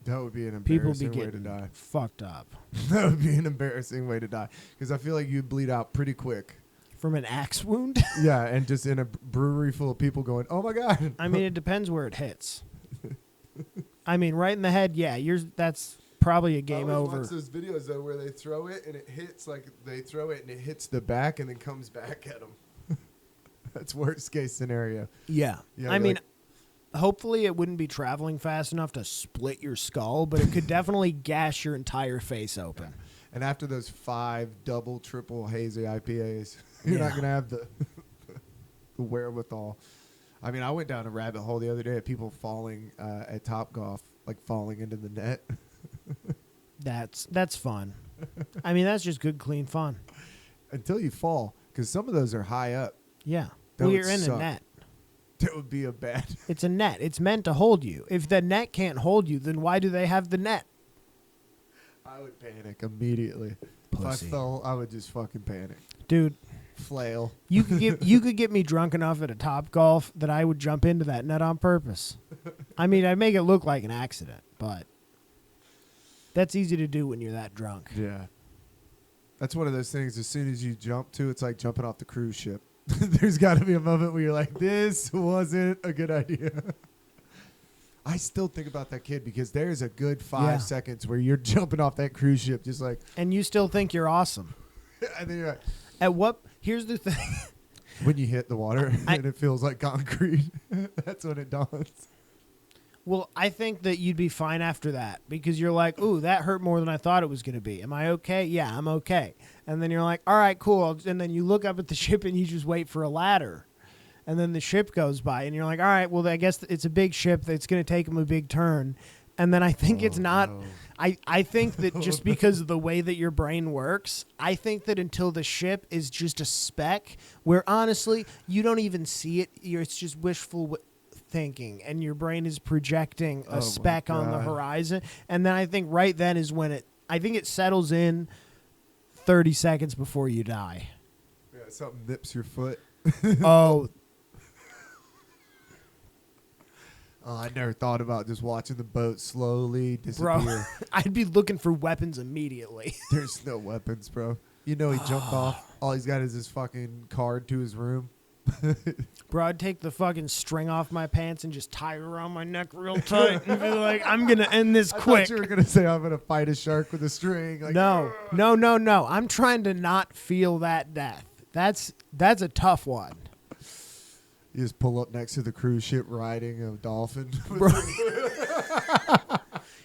That would be an embarrassing way to die. Fucked up. That would be an embarrassing way to die because I feel like you'd bleed out pretty quick. From an axe wound? Yeah, and just in a brewery full of people going, "Oh my god." I mean, it depends where it hits. I mean, right in the head, yeah, that's probably a game over. I watch those videos though where they throw it and it hits and it hits the back and then comes back at them. That's worst case scenario. Yeah. I mean, hopefully it wouldn't be traveling fast enough to split your skull, but it could definitely gash your entire face open. And after those 5 double, triple hazy IPAs, you're not going to have the wherewithal. I mean, I went down a rabbit hole the other day of people falling at Topgolf, like falling into the net. That's fun. I mean, that's just good, clean fun. Until you fall, because some of those are high up. Yeah. Well, you're in a net. That would be a bad... It's a net. It's meant to hold you. If the net can't hold you, then why do they have the net? I would panic immediately. Pussy. If I fell, I would just fucking panic. Dude. Flail. You could get me drunk enough at a Topgolf that I would jump into that net on purpose. I mean, I'd make it look like an accident, but that's easy to do when you're that drunk. Yeah. That's one of those things, as soon as you jump to, it's like jumping off the cruise ship. There's got to be a moment where you're like, this wasn't a good idea. I still think about that kid because there's a good 5 seconds where you're jumping off that cruise ship just like... And you still think you're awesome. And then you're like... Here's the thing. When you hit the water and it feels like concrete, that's when it dawns. Well, I think that you'd be fine after that because you're like, ooh, that hurt more than I thought it was going to be. Am I okay? Yeah, I'm okay. And then you're like, all right, cool. And then you look up at the ship and you just wait for a ladder. And then the ship goes by and you're like, all right, well, I guess it's a big ship that's going to take them a big turn. And then I think it's not... No. I think that just because of the way that your brain works, I think that until the ship is just a speck where honestly you don't even see it, it's just wishful thinking and your brain is projecting a speck on the horizon. And then I think right then is when it settles in 30 seconds before you die. Yeah, something nips your foot. Oh, I never thought about just watching the boat slowly disappear. Bro, I'd be looking for weapons immediately. There's no weapons, bro. You know he jumped off. All he's got is his fucking card to his room. Bro, I'd take the fucking string off my pants and just tie it around my neck real tight and be like, I'm going to end this quick. I thought you were going to say I'm going to fight a shark with a string. Like, no. I'm trying to not feel that death. That's a tough one. You just pull up next to the cruise ship riding a dolphin. Bro.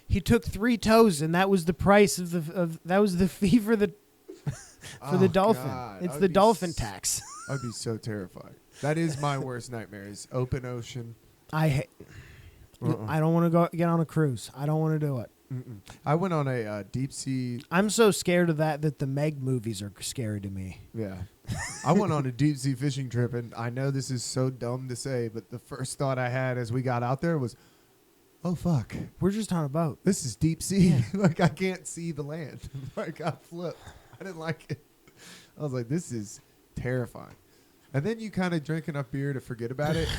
He took 3 toes, and that was the price that was the fee for the. for the dolphin. God, It's I'd the be dolphin tax. I'd be so terrified. That is my worst nightmare. Is open ocean. I hate. I don't want to go get on a cruise. I don't want to do it. Mm-mm. I went on a deep sea. I'm so scared of that the Meg movies are scary to me. Yeah. I went on a deep sea fishing trip, and I know this is so dumb to say, but the first thought I had as we got out there was, oh, fuck. We're just on a boat. This is deep sea. Yeah. Like, I can't see the land. Like, I flipped. I didn't like it. I was like, this is terrifying. And then you kind of drink enough beer to forget about it.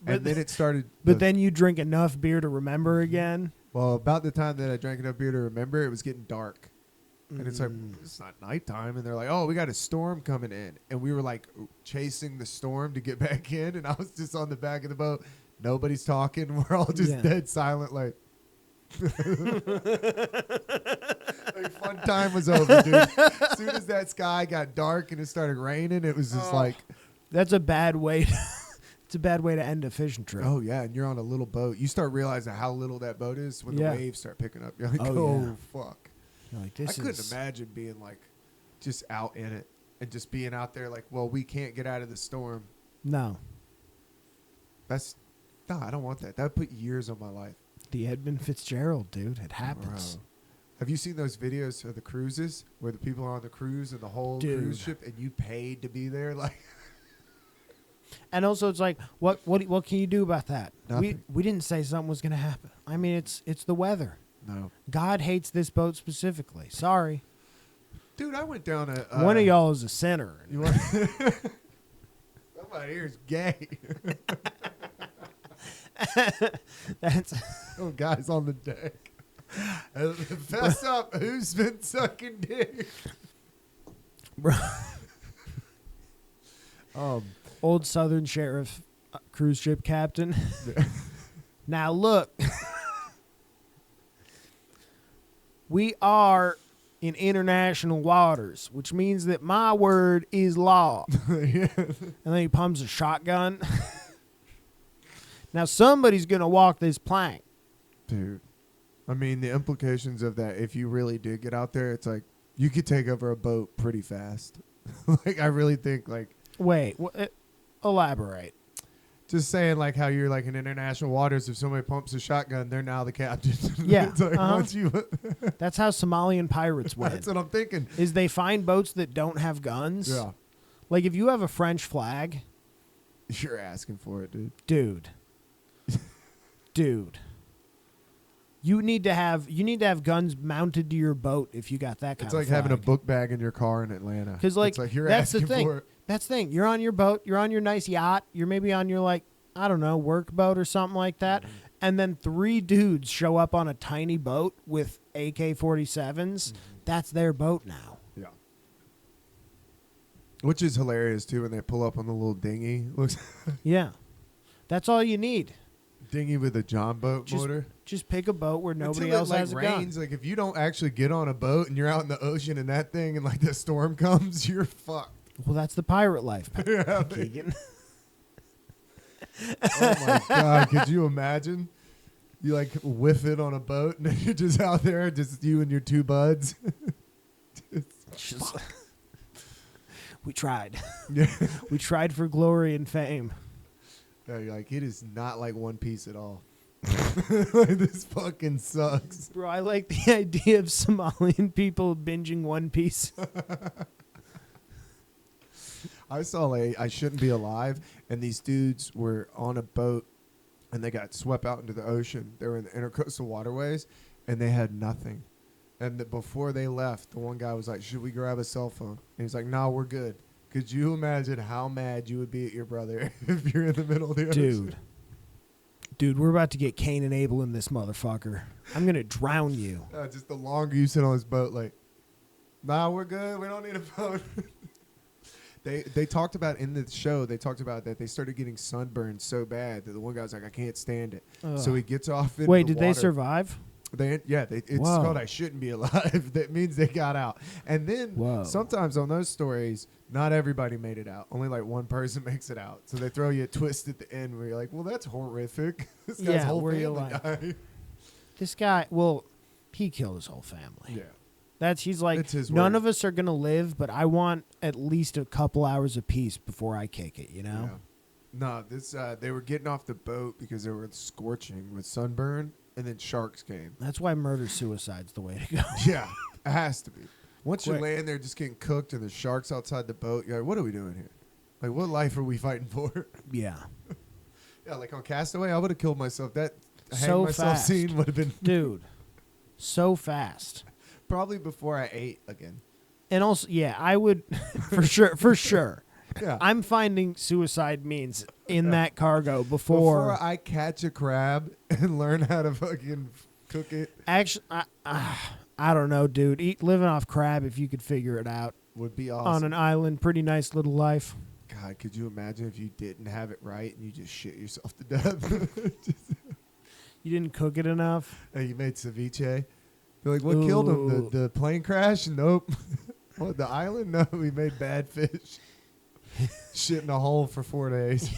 And then it started. But then you drink enough beer to remember again. Well, about the time that I drank enough beer to remember, it was getting dark. And it's like, it's not nighttime. And they're like, oh, we got a storm coming in. And we were like chasing the storm to get back in. And I was just on the back of the boat. Nobody's talking. We're all just dead silent, like. Like, fun time was over, dude. As soon as that sky got dark and it started raining, it was just like. That's a bad way. It's a bad way to end a fishing trip. Oh, yeah. And you're on a little boat. You start realizing how little that boat is when the waves start picking up. You're like, fuck. You're like, I couldn't imagine being like just out in it and just being out there like, well, we can't get out of the storm. No. No, I don't want that. That would put years on my life. The Edmund Fitzgerald, dude. It happens. Bro. Have you seen those videos of the cruises where the people are on the cruise and the whole cruise ship and you paid to be there? Like, and also it's like, what can you do about that? Nothing. We didn't say something was going to happen. I mean, it's the weather. No. God hates this boat specifically. Sorry. Dude, I went down a... one of y'all is a sinner. Somebody here is gay. That's oh, guys on the deck. Fess up. Who's been sucking dick? Bro. Old Southern Sheriff cruise ship captain. Now look. We are in international waters, which means that my word is law. Yeah. And then he pumps a shotgun. Now somebody's going to walk this plank. Dude. I mean, the implications of that, if you really did get out there, it's like you could take over a boat pretty fast. Like, I really think, like... Wait, elaborate. Just saying, like, how you're, like, in international waters, if somebody pumps a shotgun, they're now the captain. Yeah. It's like, once you... That's how Somalian pirates win. That's what I'm thinking. Is they find boats that don't have guns. Yeah. Like, if you have a French flag... You're asking for it, dude. Dude. You need to have guns mounted to your boat if you got that kind of flag. It's like having a book bag in your car in Atlanta. Because, like, you're that's the asking thing. for it. That's the thing. You're on your boat. You're on your nice yacht. You're maybe on your, like, I don't know, work boat or something like that. Mm-hmm. And then 3 dudes show up on a tiny boat with AK-47s. Mm-hmm. That's their boat now. Yeah. Which is hilarious, too, when they pull up on the little dinghy. Yeah. That's all you need. Dinghy with a John boat motor. Just pick a boat where nobody Until else it, has a rains, gun. Like, if you don't actually get on a boat and you're out in the ocean and that thing and, like, the storm comes, you're fucked. Well, that's the pirate life, Yeah, Keegan. Oh, my God. Could you imagine? You, like, whiff it on a boat and you're just out there, just you and your 2 buds. We tried. Yeah. We tried for glory and fame. Yeah, you're like, it is not like One Piece at all. Like, this fucking sucks. Bro, I like the idea of Somalian people binging One Piece. I saw I Shouldn't Be Alive, and these dudes were on a boat, and they got swept out into the ocean. They were in the intercoastal waterways, and they had nothing. And before they left, the one guy was like, should we grab a cell phone? And he's like, no, we're good. Could you imagine how mad you would be at your brother if you're in the middle of the ocean? Dude, we're about to get Cain and Abel in this motherfucker. I'm going to drown you. Just the longer you sit on this boat, like, nah, we're good. We don't need a boat. They talked about in the show, they talked about that they started getting sunburned so bad that the one guy's like, I can't stand it. So he gets off in Wait, the did water. they survive? It's called I Shouldn't Be Alive. That means they got out. And then sometimes on those stories, not everybody made it out. Only like one person makes it out. So they throw you a twist at the end where you're like, well, that's horrific. This guy's whole family died. This guy, well, he killed his whole family. Yeah. He's like, It's his none word. of us are going to live, but I want at least a couple hours of peace before I kick it, you know? Yeah. No, they were getting off the boat because they were scorching with sunburn, and then sharks came. That's why murder-suicide's the way to go. Yeah, it has to be. Once Quick. you're laying there just getting cooked and there's sharks outside the boat, you're like, what are we doing here? Like, what life are we fighting for? Yeah. Yeah, like on Castaway, I would have killed myself. That hang So myself fast. scene would have been Dude, so fast. probably before I ate again. And also, yeah, I would, for sure. Yeah. I'm finding suicide means in that cargo Before I catch a crab and learn how to fucking cook it Actually, I don't know, dude. Living off crab, if you could figure it out would be on awesome. an island, pretty nice little life. God, could you imagine if you didn't have it right and you just shit yourself to death? You didn't cook it enough. Hey, you made ceviche. You're like, what killed him? Ooh. The plane crash? Nope. What, the island? No, we made bad fish. Shit in a hole for 4 days.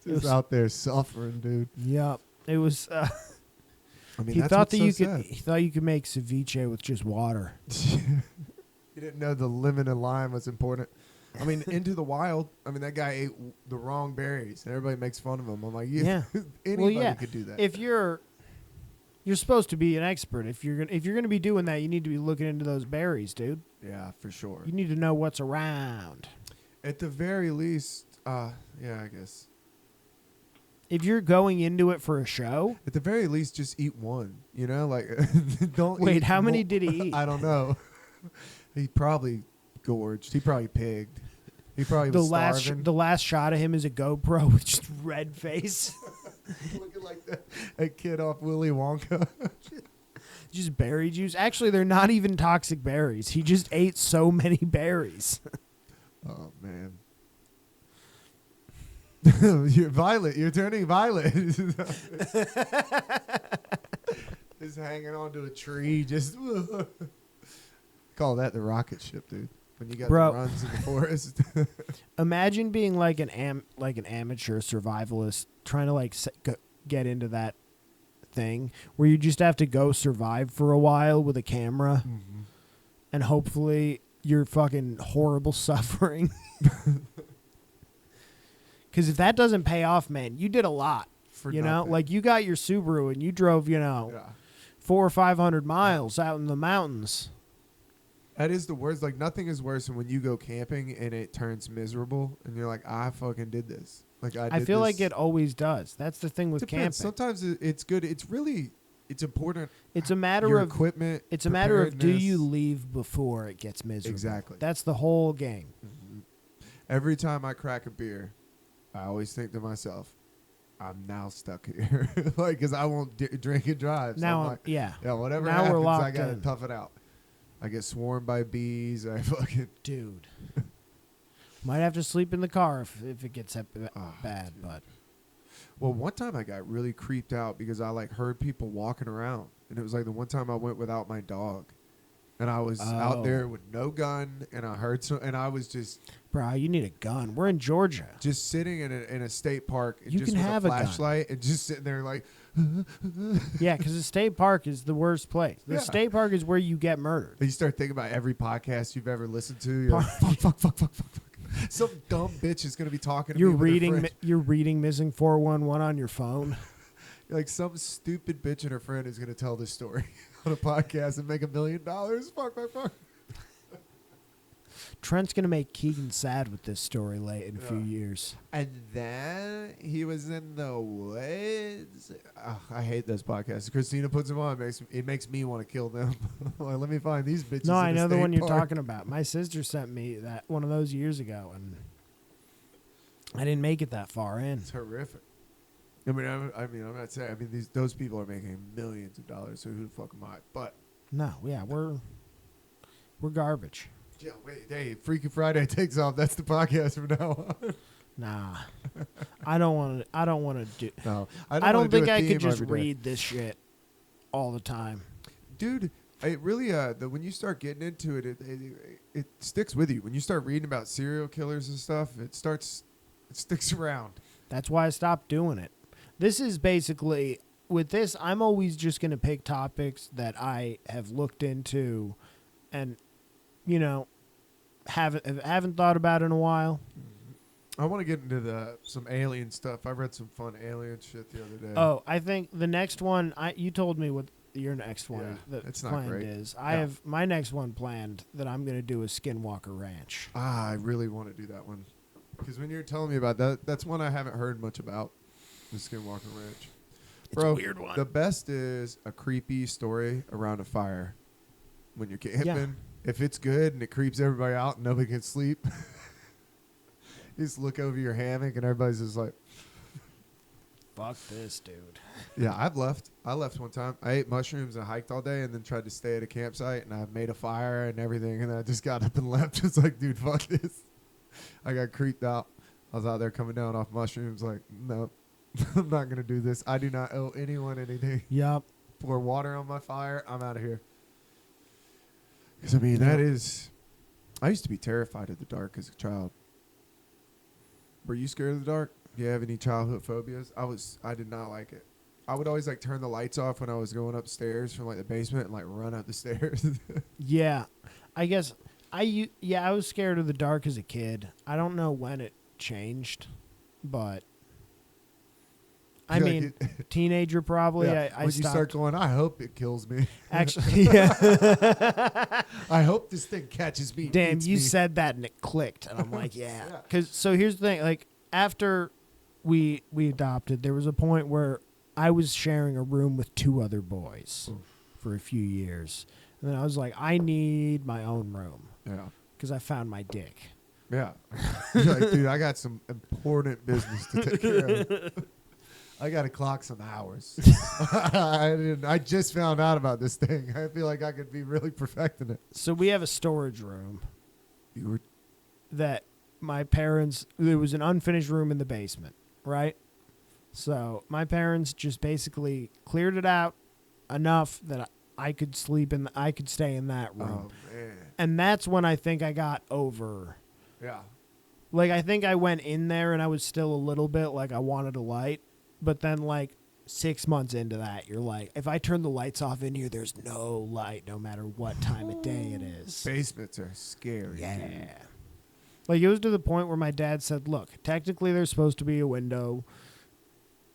Just out there suffering, dude. Yep, it was. I mean, He that's thought what's that so you sad. could. He thought you could make ceviche with just water. You didn't know the lemon and lime was important. I mean, Into the Wild. I mean, that guy ate the wrong berries, and everybody makes fun of him. I'm like, Yeah. anybody Well, yeah. could do that. If you're supposed to be an expert. If you're gonna be doing that, you need to be looking into those berries, dude. Yeah, for sure. You need to know what's around. At the very least, yeah, I guess. If you're going into it for a show, At the very least, just eat one. You know, like don't. wait, eat how many mo- did he eat? I don't know. He probably gorged. He probably pigged. He probably was starving. The last shot of him is a GoPro with just red face, Looking like that kid off Willy Wonka. just berry juice. Actually, they're not even toxic berries. He just ate so many berries. Oh man. You're violet. You're turning violet. Just hanging onto a tree. Just call that the rocket ship, dude. When you got Bro. the runs in the forest. Imagine being like an amateur survivalist trying to get into that thing where you just have to go survive for a while with a camera and hopefully you're fucking horrible suffering. Because if that doesn't pay off, man, you did a lot. For you know, nothing. like you got your Subaru and you drove, Yeah. 400 or 500 miles out in the mountains. That is the worst. Like, nothing is worse than when you go camping and it turns miserable and you're like, I fucking did this. Like, I feel this. like it always does. That's the thing with Depends. camping. Sometimes it's good. It's important. It's a matter Your of equipment. It's a matter of do you preparedness. leave before it gets miserable. Exactly. That's the whole game. Every time I crack a beer, I always think to myself, I'm now stuck here. Like, because I won't drink and drive. So Now, I'm like, yeah, yeah, whatever now we're happens, I locked got to in. tough it out. I get swarmed by bees. I fucking. dude. Might have to sleep in the car if it gets Oh, bad, dude. but Well, one time I got really creeped out because I like heard people walking around, and it was like the one time I went without my dog, and I was out Oh. there with no gun, and I heard and I was just bro, you need a gun. We're in Georgia. sitting in a state park, and You just can with have a a gun. flashlight, and just sitting there like, Yeah, because the state park is the worst place. The Yeah. state park is where you get murdered. you start thinking about every podcast you've ever listened to. You're like, fuck. Some dumb bitch is gonna be talking to You're me. with her reading. friend. You're reading Missing 411 on your phone. Like some stupid bitch and her friend is gonna tell this story on a podcast and make $1 million. Fuck. Trent's gonna make Keegan sad with this story late in a few Yeah. years. And then he was in the woods. I hate those podcasts. Christina puts them on. It makes me want to kill them. Like, let me find these bitches. No, in I a know the state one you're park. talking about. My sister sent me that one of those years ago, and I didn't make it that far in. It's horrific. I'm not saying. I mean, those people are making millions of dollars. So who the fuck am I? But No, yeah, we're garbage. yeah, wait, hey, Freaky Friday takes off. That's the podcast from now on. Nah, I don't want to do. No, I wanna don't do think a I theme could just every day. read this shit all the time. Dude. It really, when you start getting into it, it sticks with you. When you start reading about serial killers and stuff, it sticks around. That's why I stopped doing it. This is basically with this, I'm always just going to pick topics that I have looked into and, haven't thought about in a while. I want to get into some alien stuff. I read some fun alien shit the other day. Oh, I think the next one, you told me what your next one it's not planned great. is. I have my next one planned that I'm going to do is Skinwalker Ranch. I really want to do that one. Because when you're telling me about that, that's one I haven't heard much about, the Skinwalker Ranch. Bro, a weird one. The best is a creepy story around a fire when you're camping. Yeah. If it's good and it creeps everybody out and nobody can sleep, you just look over your hammock and everybody's just like, fuck this, dude. yeah, I left one time. I ate mushrooms and hiked all day and then tried to stay at a campsite and I made a fire and everything and I just got up and left. It's like, dude, fuck this. I got creeped out. I was out there coming down off mushrooms like, nope, I'm not going to do this. I do not owe anyone anything. Yep. Pour water on my fire. I'm out of here. Because, I mean, that is... I used to be terrified of the dark as a child. Were you scared of the dark? Do you have any childhood phobias? I did not like it. I would always, like, turn the lights off when I was going upstairs from, like, the basement and, like, run up the stairs. Yeah. I guess... I was scared of the dark as a kid. I don't know when it changed, but... I mean, teenager probably. Yeah. I when stopped. you start going, I hope it kills me. Actually, yeah. I hope this thing catches me. Damn, you me. said that and it clicked, and I'm like, yeah. So here's the thing: like after we adopted, there was a point where I was sharing a room with 2 other boys for a few years, and then I was like, I need my own room. Yeah. Because I found my dick. Yeah. You're like, dude, I got some important business to take care of. I got to clock some hours. I just found out about this thing. I feel like I could be really perfecting it. So we have a storage room You were that my parents, there was an unfinished room in the basement, right? So my parents just basically cleared it out enough that I could I could stay in that room. Oh, man. And that's when I think I got over. Yeah. Like, I think I went in there and I was still a little bit like I wanted a light. But then, like, 6 months into that, you're like, if I turn the lights off in here, there's no light no matter what time of day it is. Basements are scary. Yeah. Dude. Like, it was to the point where my dad said, look, technically there's supposed to be a window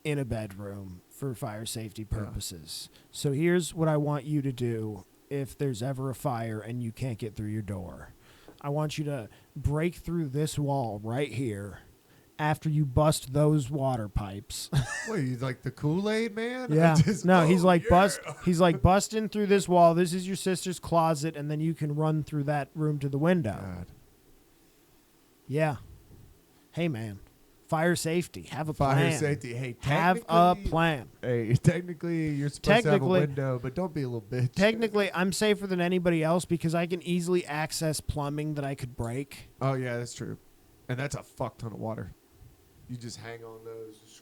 in a bedroom for fire safety purposes. Yeah. So here's what I want you to do if there's ever a fire and you can't get through your door. I want you to break through this wall right here after you bust those water pipes. What, you like the Kool-Aid man? Yeah. He's like busting through this wall. This is your sister's closet, and then you can run through that room to the window. God. Yeah. Hey, man. Fire safety. Have a plan. Fire safety. Hey, have a plan. Hey, technically you're supposed to have a window, but don't be a little bitch. Technically, I'm safer than anybody else because I can easily access plumbing that I could break. Oh, yeah, that's true. And that's a fuck ton of water. You just hang on those.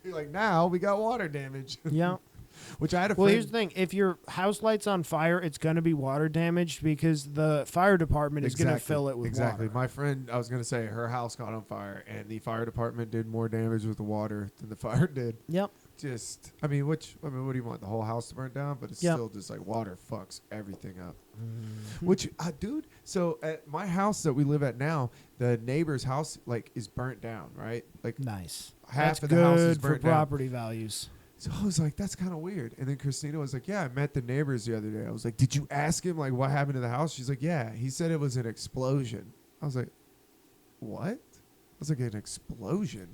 You're like, now we got water damage. Yeah. Which I had a Well, friend. here's the thing. If your house light's on fire, it's going to be water damaged because the fire department is going to fill it with water. My friend, I was going to say, her house caught on fire, and the fire department did more damage with the water than the fire did. Yep. What do you want? The whole house to burn down? But it's still just like water fucks everything up. Mm-hmm. Which, dude, so at my house that we live at now, the neighbor's house, like, is burnt down, right? Like, nice. Half That's of the house is good for burnt down. property values. So I was like, that's kind of weird. And then Christina was like, yeah, I met the neighbors the other day. I was like, did you ask him, like, what happened to the house? She's like, yeah. He said it was an explosion. I was like, what? I was like, an explosion?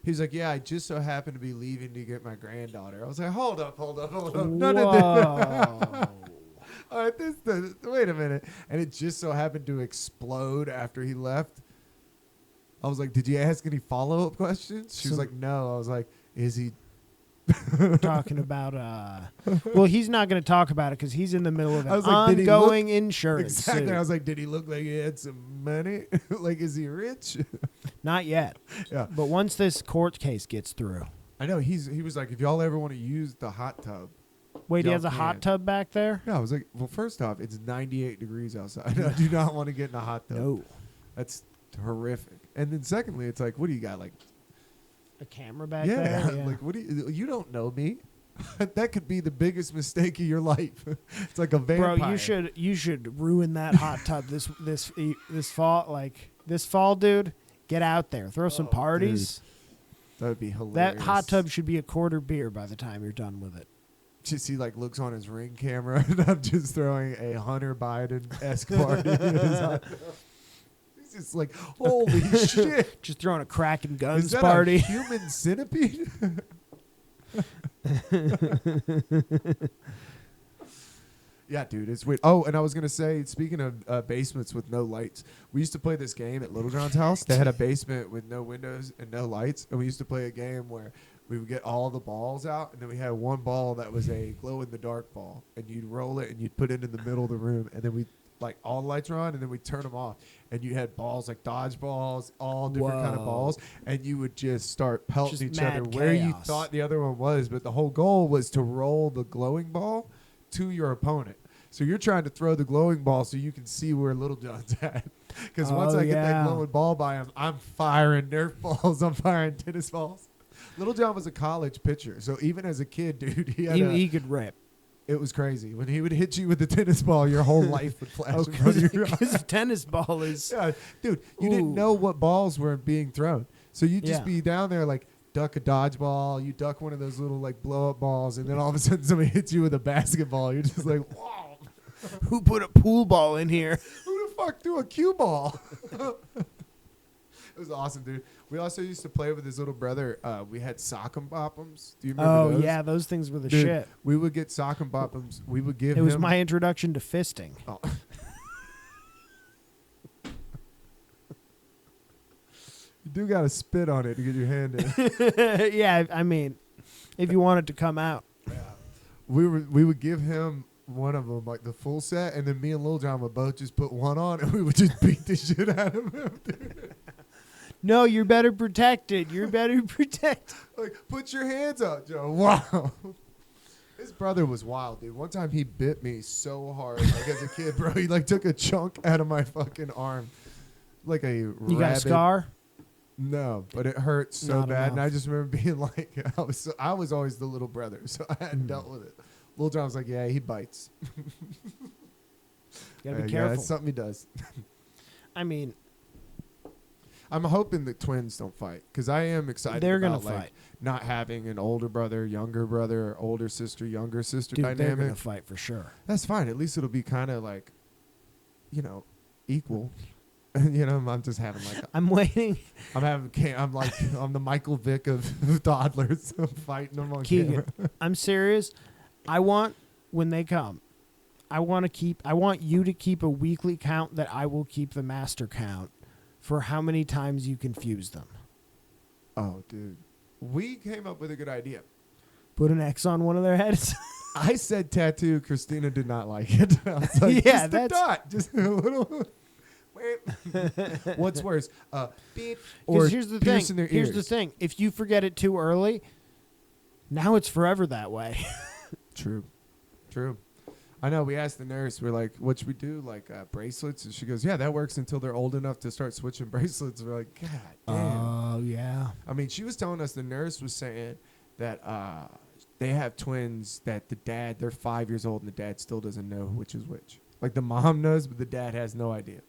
He was like, yeah, I just so happened to be leaving to get my granddaughter. I was like, hold up. None of this. All right, wait a minute. And it just so happened to explode after he left. I was like, did you ask any follow-up questions? She was like, no. I was like, is he talking about well, he's not going to talk about it because he's in the middle of an like, ongoing insurance exactly suit. I was like, did he look like he had some money? Like, is he rich? Not yet. Yeah, but once this court case gets through, I know he was like, if y'all ever want to use the hot tub. Wait, he has a hot tub back there? Yeah, I was like, well, first off, it's 98 degrees outside. I do not want to get in a hot tub. No, that's horrific. And then secondly, it's like, what do you got, like a camera back there? Yeah, like, what do you don't know me? That could be the biggest mistake of your life. It's like a vampire. Bro, you should ruin that hot tub this fall. Like this fall, dude. Get out there, throw some parties. That would be hilarious. That hot tub should be a quarter beer by the time you're done with it. Just he like looks on his Ring camera, and I'm just throwing a Hunter Biden-esque party. In his hot tub. He's just like, holy shit! Just throwing a crack and guns Is that party. a human centipede? Yeah, dude, it's weird. Oh, and I was gonna say, speaking of basements with no lights, we used to play this game at Little John's house. They had a basement with no windows and no lights, and we used to play a game where we would get all the balls out, and then we had one ball that was a glow-in-the-dark ball, and you'd roll it and you'd put it in the middle of the room, and then we like all the lights were on, and then we turn them off, and you had balls like dodgeballs, all different kind of balls, and you would just start pelting Just each other mad where you chaos. thought the other one was, but the whole goal was to roll the glowing ball to your opponent. So you're trying to throw the glowing ball so you can see where Little John's at. Because once I get that glowing ball by him, I'm firing Nerf balls. I'm firing tennis balls. Little John was a college pitcher. So even as a kid, dude, he could rip. It was crazy. When he would hit you with the tennis ball, your whole life would flash in front of your eyes. Because a tennis ball is... Yeah, dude, you didn't know what balls were being thrown. So you'd just be down there like, duck a dodgeball, you duck one of those little like blow up balls, and then all of a sudden somebody hits you with a basketball. You're just like, whoa. Who put a pool ball in here? Who the fuck threw a cue ball? It was awesome, dude. We also used to play with his little brother. We had sock and bop'ems. Do you remember those? Yeah, those things were the Dude, shit. We would get sock and bop'ems. We would give It him... was my introduction to fisting. Oh. You do got to spit on it to get your hand in. Yeah, I mean, if you want it to come out. Yeah. We would give him one of them, like the full set, and then me and Lil John would both just put one on, and we would just beat the shit out of him, dude. No, you're better protected. You're better protected. Like, put your hands up, Joe. Wow. His brother was wild, dude. One time he bit me so hard, like as a kid, bro. He like took a chunk out of my fucking arm, like a You rabbit. got a scar? No, but it hurt so Not bad, enough. and I just remember being like, I was always the little brother, so I hadn't dealt with it. Lil John was like, yeah, he bites. You gotta be Yeah, careful. that's something he does. I mean, I'm hoping the twins don't fight because I am excited. They're about, gonna like, fight. not having an older brother, or older sister, younger sister dude, they're dynamic. gonna fight for sure. That's fine. At least it'll be kind of like, equal. I'm just having like I'm waiting. I'm the Michael Vick of toddlers. I'm fighting them on Keegan, camera. I'm serious. I want, when they come, I want you to keep a weekly count that I will keep the master count for how many times you confuse them. Oh, dude. We came up with a good idea. Put an X on one of their heads. I said tattoo. Christina did not like it. I was like, Yeah, just a dot. Just a little. What's worse? Beep. Or Because here's the thing. piercing their Here's ears. the thing. If you forget it too early, now it's forever that way. True. I know. We asked the nurse. We're like, what should we do? Like bracelets? And she goes, yeah, that works until they're old enough to start switching bracelets. We're like, God damn. Oh, yeah. I mean, she was telling us, the nurse was saying that they have twins that they're 5 years old and the dad still doesn't know which is which. Like the mom knows, but the dad has no idea.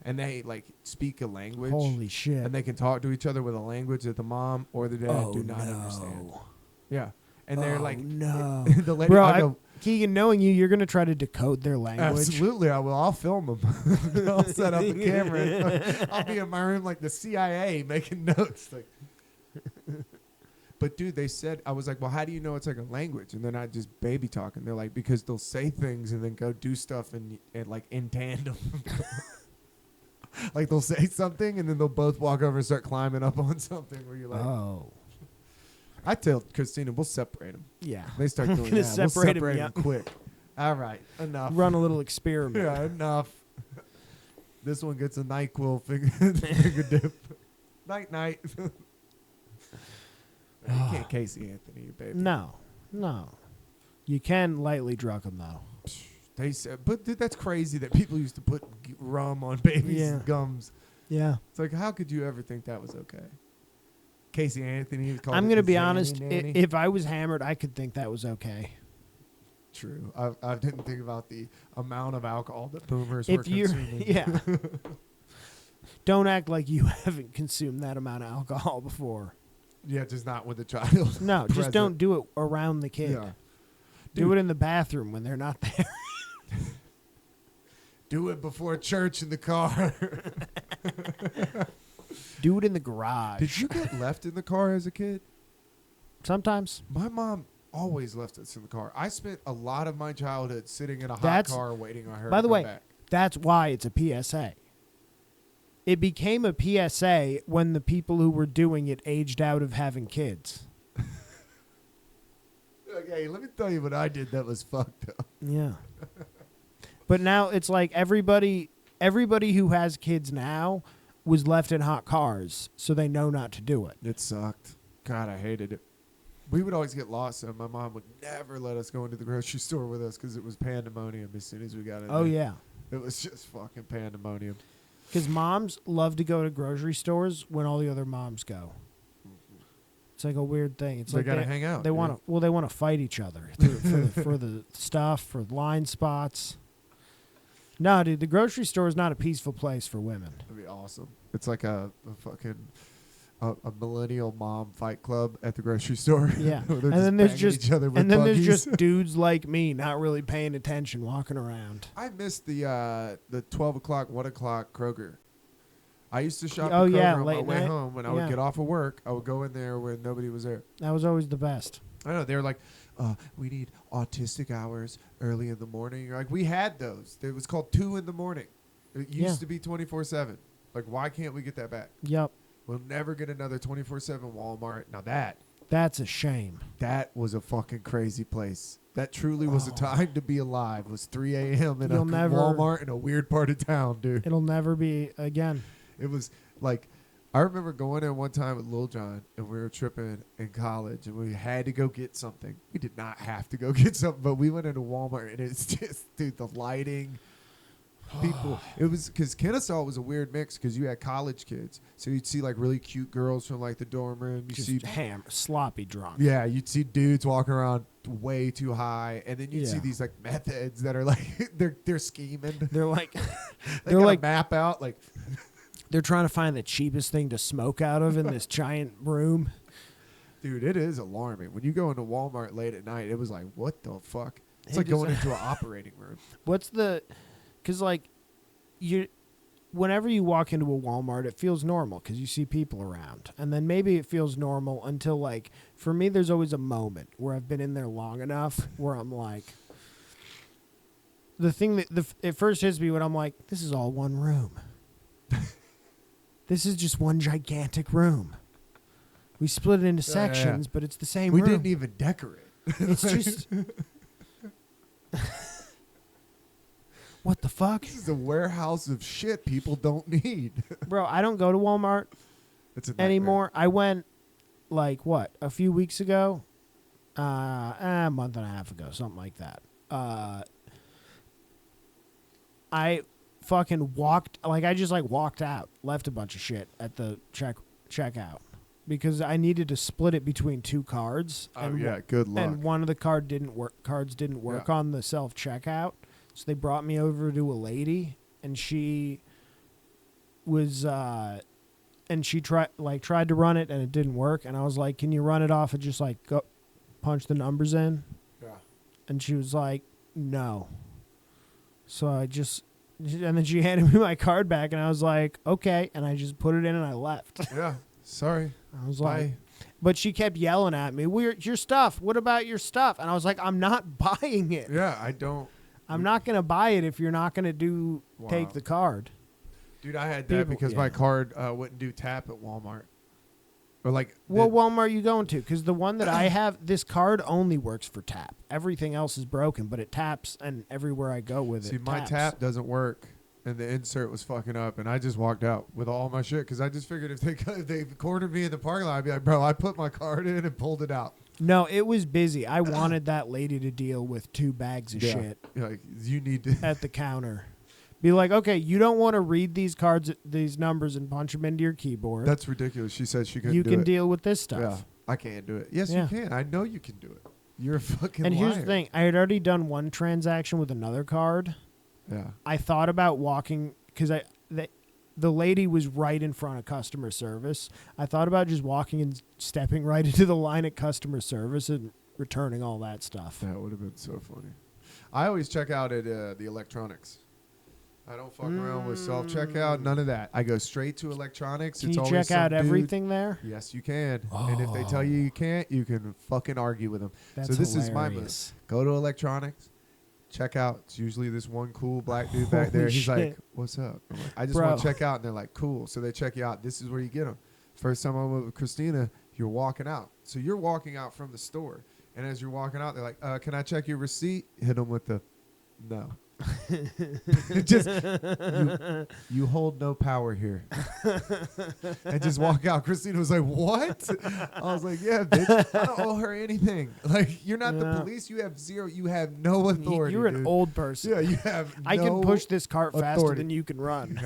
And they like speak a language. Holy shit. And they can talk to each other with a language that the mom or the dad do not understand. Yeah. And they're like, no. the lady, Bro, I go, Keegan, knowing you, you're going to try to decode their language. absolutely, I will. I'll film them. I'll set up the camera. I'll be in my room like the CIA making notes. Like, but dude, they said, I was like, well, how do you know it's like a language and they're not just baby talking? They're like, because they'll say things and then go do stuff and like in tandem. Like they'll say something and then they'll both walk over and start climbing up on something where you're like, oh. I tell Christina, we'll separate them. Yeah. They start doing gonna that. We'll separate 'em, separate yeah. them quick. All right, enough. Run a little experiment. Yeah, enough. This one gets a NyQuil finger dip. Night. You can't Casey Anthony, your baby. No. You can lightly drug them, though. They said, but dude, that's crazy that people used to put rum on babies' Yeah. gums. Yeah. It's like, how could you ever think that was okay? Casey Anthony. I'm going to be honest. If I was hammered, I could think that was okay. True. I didn't think about the amount of alcohol that boomers were consuming. Yeah. Don't act like you haven't consumed that amount of alcohol before. Yeah, just not with the child. No, present. just don't do it around the kid. Yeah. Do it in the bathroom when they're not there. Do it before church in the car. Do it in the garage. Did you get left in the car as a kid? Sometimes. My mom always left us in the car. I spent a lot of my childhood sitting in a hot car waiting on her by to the come way, back. That's why it's a PSA. It became a PSA when the people who were doing it aged out of having kids. Okay, let me tell you what I did that was fucked up. Yeah. But now it's like everybody who has kids now was left in hot cars, so they know not to do it. It sucked. God, I hated it. We would always get lost, and my mom would never let us go into the grocery store with us because it was pandemonium as soon as we got in there. Oh, yeah. It was just fucking pandemonium. Because moms love to go to grocery stores when all the other moms go. It's like a weird thing. It's they like gotta hang out. They want to. Well, they want to fight each other for the stuff, for line spots. No, dude, the grocery store is not a peaceful place for women. That'd be awesome. It's like a fucking a millennial mom fight club at the grocery store. Yeah, and then there's just buggies. there's just dudes like me not really paying attention, walking around. I missed the 12 o'clock, 1 o'clock Kroger. I used to shop at Oh, Kroger yeah, on my late way night. home when I Yeah. would get off of work. I would go in there when nobody was there. That was always the best. I know. They were like, we need autistic hours early in the morning. You're like, we had those. It was called 2 in the morning. It used Yeah. to be 24/7. Like, why can't we get that back? Yep, We'll never get another 24/7 Walmart. Now that's a shame. that was a fucking crazy place. That truly was a time to be alive. Was 3 a.m. in a Walmart in a weird part of town, dude. It'll never be again. It was like, I remember going in one time with Lil Jon, and we were tripping in college, and we had to go get something. We did not have to go get something, but we went into Walmart, and it's just, dude, the lighting, people. It was because Kennesaw was a weird mix because you had college kids, so you'd see like really cute girls from like the dorm room. You Just see sloppy drunk. Yeah, you'd see dudes walking around way too high, and then you'd see Yeah. these like meth heads that are like they're scheming. They're like, They're like map out like. They're trying to find the cheapest thing to smoke out of in this giant room. Dude, it is alarming. When you go into Walmart late at night, it was like, what the fuck? It's Hey, like going into an operating room. Because like, whenever you walk into a Walmart, it feels normal because you see people around. And then maybe it feels normal until like, for me, there's always a moment where I've been in there long enough where I'm like, the thing that it first hits me when I'm like, this is all one room. This is just one gigantic room. We split it into sections, but it's the same room. We didn't even decorate. It's just... What the fuck? This is a warehouse of shit people don't need. Bro, I don't go to Walmart It's a nightmare. anymore. I went, like, what, a few weeks ago? A month and a half ago, something like that. I fucking walked out, left a bunch of shit at the checkout because I needed to split it between two cards. Oh yeah, good luck. And one of the cards didn't work on the self checkout, so they brought me over to a lady, and she was and she tried to run it, and it didn't work, and I was like, "Can you run it off and just like go punch the numbers in?" Yeah. And she was like, "No." So and then she handed me my card back, and I was like, "Okay," and I just put it in and I left. Yeah. Sorry. I was Bye. like, but she kept yelling at me, your stuff. What about your stuff?" And I was like, "I'm not buying it. Yeah, I don't. I'm not going to buy it if you're not going to take the card." Dude, I had that because my card wouldn't do tap at Walmart. Or like, what Walmart are you going to? Because the one that I have, this card only works for tap. Everything else is broken, but it taps, and everywhere I go with it, see, my tap doesn't work, and the insert was fucking up, and I just walked out with all my shit because I just figured if they cornered me in the parking lot, I'd be like, bro, I put my card in and pulled it out. No, it was busy. I wanted that lady to deal with 2 bags of shit Like, you need to at the counter. Be like, okay, you don't want to read these cards, these numbers, and punch them into your keyboard. That's ridiculous. She said she couldn't You do can it. deal with this stuff. Yeah, I can't do it. Yes, Yeah. you can. I know you can do it. You're a fucking And liar. here's the thing. I had already done one transaction with another card. Yeah. I thought about walking because the lady was right in front of customer service. I thought about just walking and stepping right into the line at customer service and returning all that stuff. That would have been so funny. I always check out at the electronics. I don't fuck around with self-checkout. None of that. I go straight to electronics. Can it's you always check out some dude. everything there? Yes, you can. And if they tell you you can't, you can fucking argue with them. That's so this is my hilarious. move. Go to electronics. Check out. It's usually this one cool black dude back there. Holy He's shit. like, "What's up?" I'm like, "I just Bro. want to check out." And they're like, "Cool." So they check you out. This is where you get them. First time I went with Christina, you're walking out. So you're walking out from the store, and as you're walking out, they're like, "Can I check your receipt?" Hit them with the, "No." Just you hold no power here, and just walk out. Christina was like, "What?" I was like, "Yeah, bitch, I don't owe her anything. Like, you're not the Yeah. police. You have zero. You have no authority. You're an dude. old person. Yeah, you have. I can no push this cart faster authority. than you can run.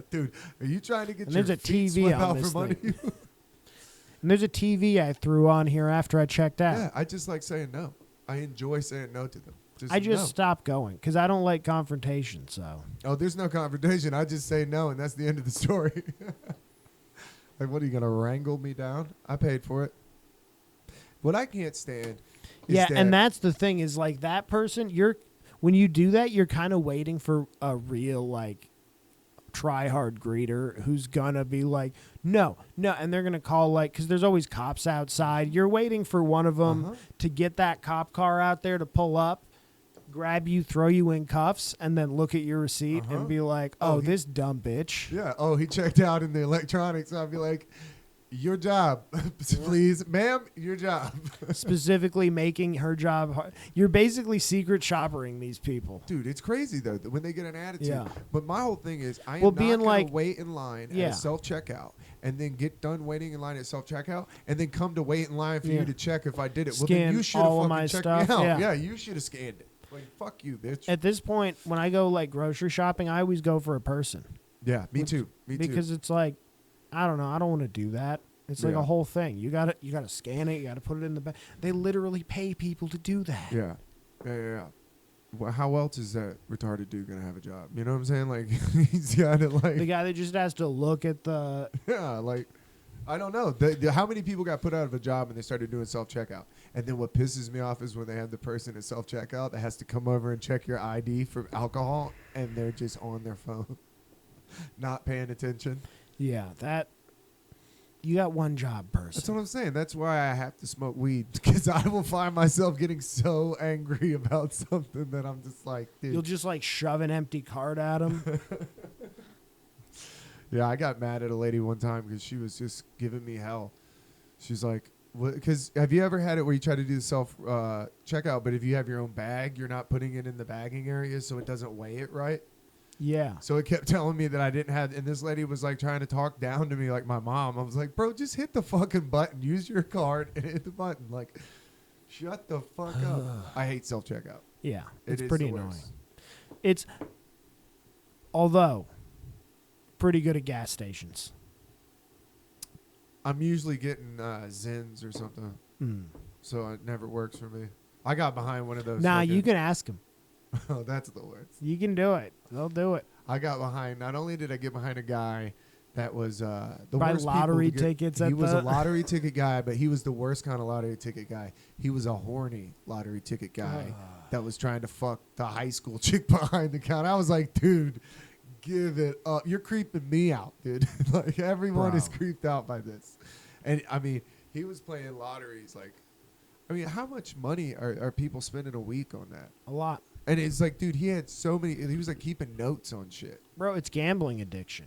Dude, are you trying to get And your there's a feet TV swept on out this from under thing. you? And there's a TV I threw on here after I checked out. Yeah, I just like saying no. I enjoy saying no to them. I just no. stopped going because I don't like confrontation. So Oh, there's no confrontation. I just say no, and that's the end of the story. Like, what are you gonna wrangle me down? I paid for it. What I can't stand. Is yeah, that and that's the thing is like that person. When you do that, you're kind of waiting for a real like try hard greeter who's gonna be like no, and they're gonna call like because there's always cops outside. You're waiting for one of them to get that cop car out there to pull up, grab you, throw you in cuffs, and then look at your receipt and be like, oh, this dumb bitch. Yeah. Oh, he checked out in the electronics. I'd be like, your job, please, ma'am, your job. Specifically making her job hard. You're basically secret shoppering these people. Dude, it's crazy though when they get an attitude. Yeah. But my whole thing is, I am Well, not being gonna like- wait in line Yeah. at self checkout and then get done waiting in line at self checkout and then come to wait in line for Yeah. you to check if I did it. Well, Scan then you should all have of fucking my checked stuff, me out. yeah. Yeah, you should have scanned it. Like, fuck you, bitch. At this point, when I go like grocery shopping, I always go for a person. Yeah, me too. Me too. Because it's like, I don't know, I don't want to do that. It's like Yeah. a whole thing. You gotta scan it. You gotta put it in the bag. They literally pay people to do that. Yeah. Yeah. Well, how else is that retarded dude gonna have a job? You know what I'm saying? Like, he's got to like. The guy that just has to look at the. Yeah, like, I don't know. How many people got put out of a job and they started doing self-checkout? And then what pisses me off is when they have the person at self-checkout that has to come over and check your ID for alcohol, and they're just on their phone, not paying attention. Yeah, that. You got one job, person. That's what I'm saying. That's why I have to smoke weed, because I will find myself getting so angry about something that I'm just like, dude. You'll just like shove an empty card at him. Yeah, I got mad at a lady one time because she was just giving me hell. She's like, because have you ever had it where you try to do the self checkout, but if you have your own bag, you're not putting it in the bagging area, so it doesn't weigh it right? Yeah. So it kept telling me that I didn't have, and this lady was like trying to talk down to me like my mom. I was like, bro, just hit the fucking button. Use your card and hit the button. Like, shut the fuck up. I hate self checkout. Yeah. It It's is pretty the annoying. worst. It's. Although, pretty good at gas stations. I'm usually getting Zins or something, so it never works for me. I got behind one of those. Nah, fucking- you can ask them. Oh, that's the worst. You can do it. They'll do it. I got behind. Not only did I get behind a guy that was the Buy worst lottery people to get, tickets He at was the- a lottery ticket guy, but he was the worst kind of lottery ticket guy. He was a horny lottery ticket guy that was trying to fuck the high school chick behind the counter. I was like, dude, give it up. You're creeping me out, dude. Like, everyone is Bro. creeped out by this. And I mean, he was playing lotteries. Like, I mean, how much money are people spending a week on that? A lot. And it's like, dude, he had so many. He was like keeping notes on shit. Bro, it's gambling addiction.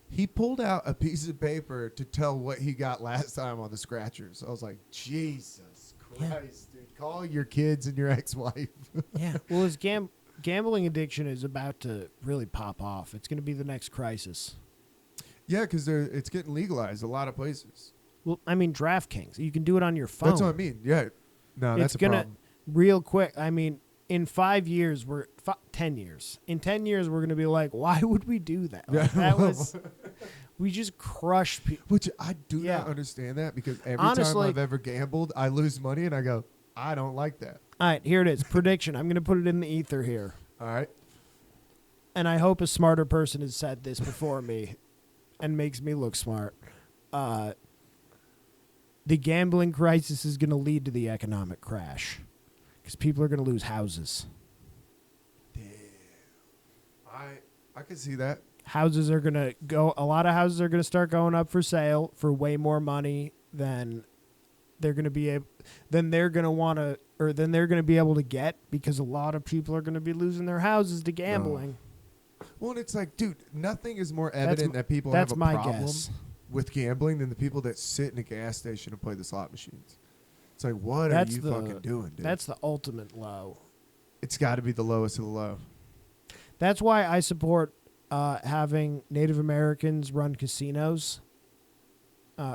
He pulled out a piece of paper to tell what he got last time on the scratchers. I was like, Jesus Christ, dude. Call your kids and your ex-wife. Yeah. Well, his gambling addiction is about to really pop off. It's going to be the next crisis. Yeah, because it's getting legalized a lot of places. Well, I mean, DraftKings. You can do it on your phone. That's what I mean. Yeah. No, that's It's a gonna problem. real quick. I mean, in 5 years, 10 years. In 10 years, we're going to be like, why would we do that? Like, that was, we just crush people. Which I do not understand that because every time I've ever gambled, I lose money and I go, I don't like that. All right, here it is. Prediction. I'm going to put it in the ether here. All right. And I hope a smarter person has said this before me and makes me look smart. The gambling crisis is going to lead to the economic crash because people are going to lose houses. Damn. I can see that. Houses are going to go, a lot of houses are going to start going up for sale for way more money than they're going to be able, then they're going to want to, or then they're going to be able to get because a lot of people are going to be losing their houses to gambling. Well, and it's like, dude, nothing is more evident that people have a problem with gambling than the people that sit in a gas station and play the slot machines. It's like, what are you fucking doing, dude? That's the ultimate low. It's got to be the lowest of the low. That's why I support having Native Americans run casinos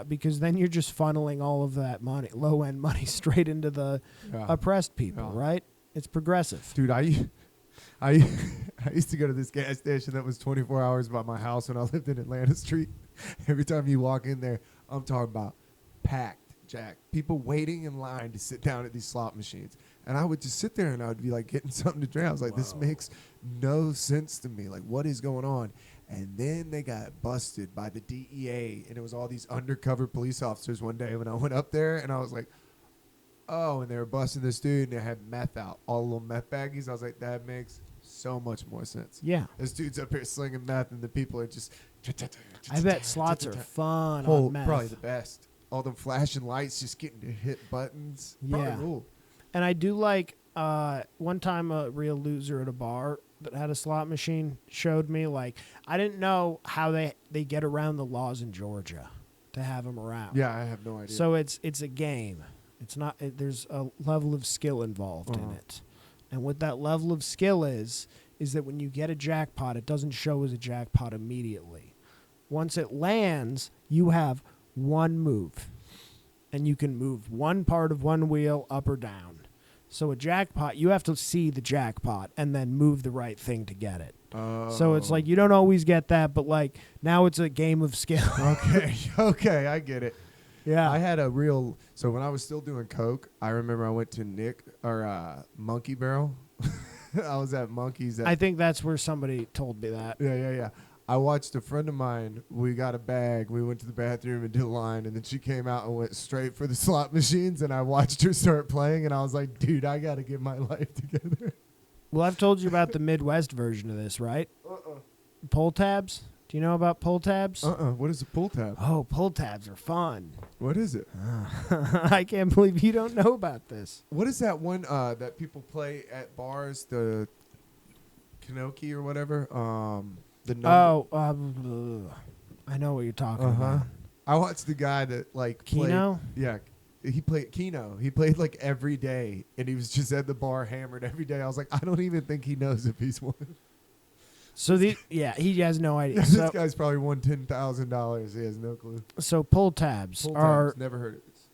because then you're just funneling all of that money, low-end money, straight into the oppressed people, right? It's progressive. Dude, I used to go to this gas station that was 24 hours by my house when I lived in Atlanta Street. Every time you walk in there, I'm talking about packed, Jack. People waiting in line to sit down at these slot machines. And I would just sit there and I would be like getting something to drink. I was like, this makes no sense to me. Like, what is going on? And then they got busted by the DEA. And it was all these undercover police officers one day when I went up there. And I was like, oh, and they were busting this dude. And they had meth out, all little meth baggies. I was like, that makes so much more sense. Yeah. This dude's up here slinging meth and the people are just. I bet slots are fun on meth. Probably the best. All them flashing lights just getting to hit buttons. Yeah. Cool. And I do like, one time a real loser at a bar that had a slot machine showed me, like, I didn't know how they get around the laws in Georgia to have them around. Yeah, I have no idea. So it's a game. It's not, there's a level of skill involved in it. And what that level of skill is that when you get a jackpot, it doesn't show as a jackpot immediately. Once it lands, you have one move. And you can move one part of one wheel up or down. So a jackpot, you have to see the jackpot and then move the right thing to get it. So it's like you don't always get that, but like now it's a game of skill. Okay, I get it. Yeah. I had so when I was still doing coke, I remember I went to Monkey Barrel. I was at Monkey's. I think that's where somebody told me that. Yeah. I watched a friend of mine. We got a bag. We went to the bathroom and did a line, and then she came out and went straight for the slot machines, and I watched her start playing, and I was like, dude, I got to get my life together. Well, I've told you about the Midwest version of this, right? Pull tabs? Do you know about pull tabs? What is a pull tab? Oh, pull tabs are fun. What is it? I can't believe you don't know about this. What is that one that people play at bars, the Kanoki or whatever? I know what you're talking about. I watched the guy that like Keno? He played Keno. He played like every day, and he was just at the bar hammered every day. I was like, I don't even think he knows if he's won. So he has no idea. This guy's probably won $10,000. He has no clue. So pull tabs are never heard of this.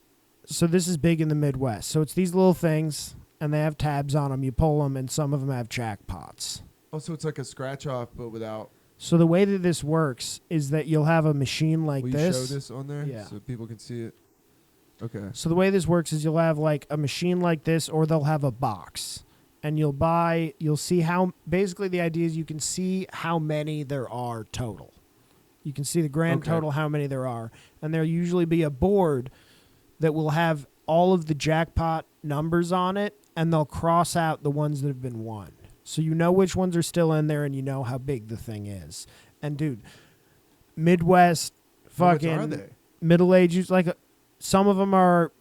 So this is big in the Midwest. So it's these little things, and they have tabs on them. You pull them, and some of them have jackpots. Oh, so it's like a scratch off, but without. So the way that this works is that you'll have a machine like Will this. You show this on there? Yeah. So people can see it. Okay. So the way this works is you'll have like a machine like this, or they'll have a box. And you'll see how, basically the idea is you can see how many there are total. You can see the grand total, how many there are. And there'll usually be a board that will have all of the jackpot numbers on it, and they'll cross out the ones that have been won. So you know which ones are still in there, and you know how big the thing is. And dude, Midwest fucking middle ages, like some of them are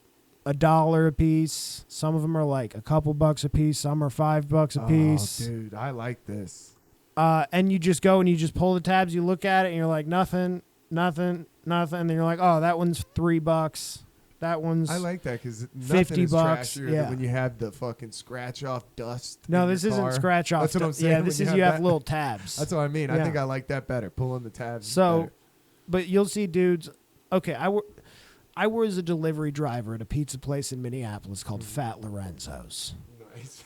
$1 a piece. Some of them are like a couple bucks a piece. Some are $5 a piece. Oh, dude, I like this. And you just go and you just pull the tabs. You look at it and you're like, nothing. And then you're like, oh, that one's $3. That one's. I like that because nothing is $50. trashier than when you have the fucking scratch off dust. No, this isn't scratch off. That's what I'm saying. Yeah, this is you have little tabs. That's what I mean. Yeah. I think I like that better. Pulling the tabs. So, better. But you'll see dudes. Okay, I was a delivery driver at a pizza place in Minneapolis called Fat Lorenzo's. Nice.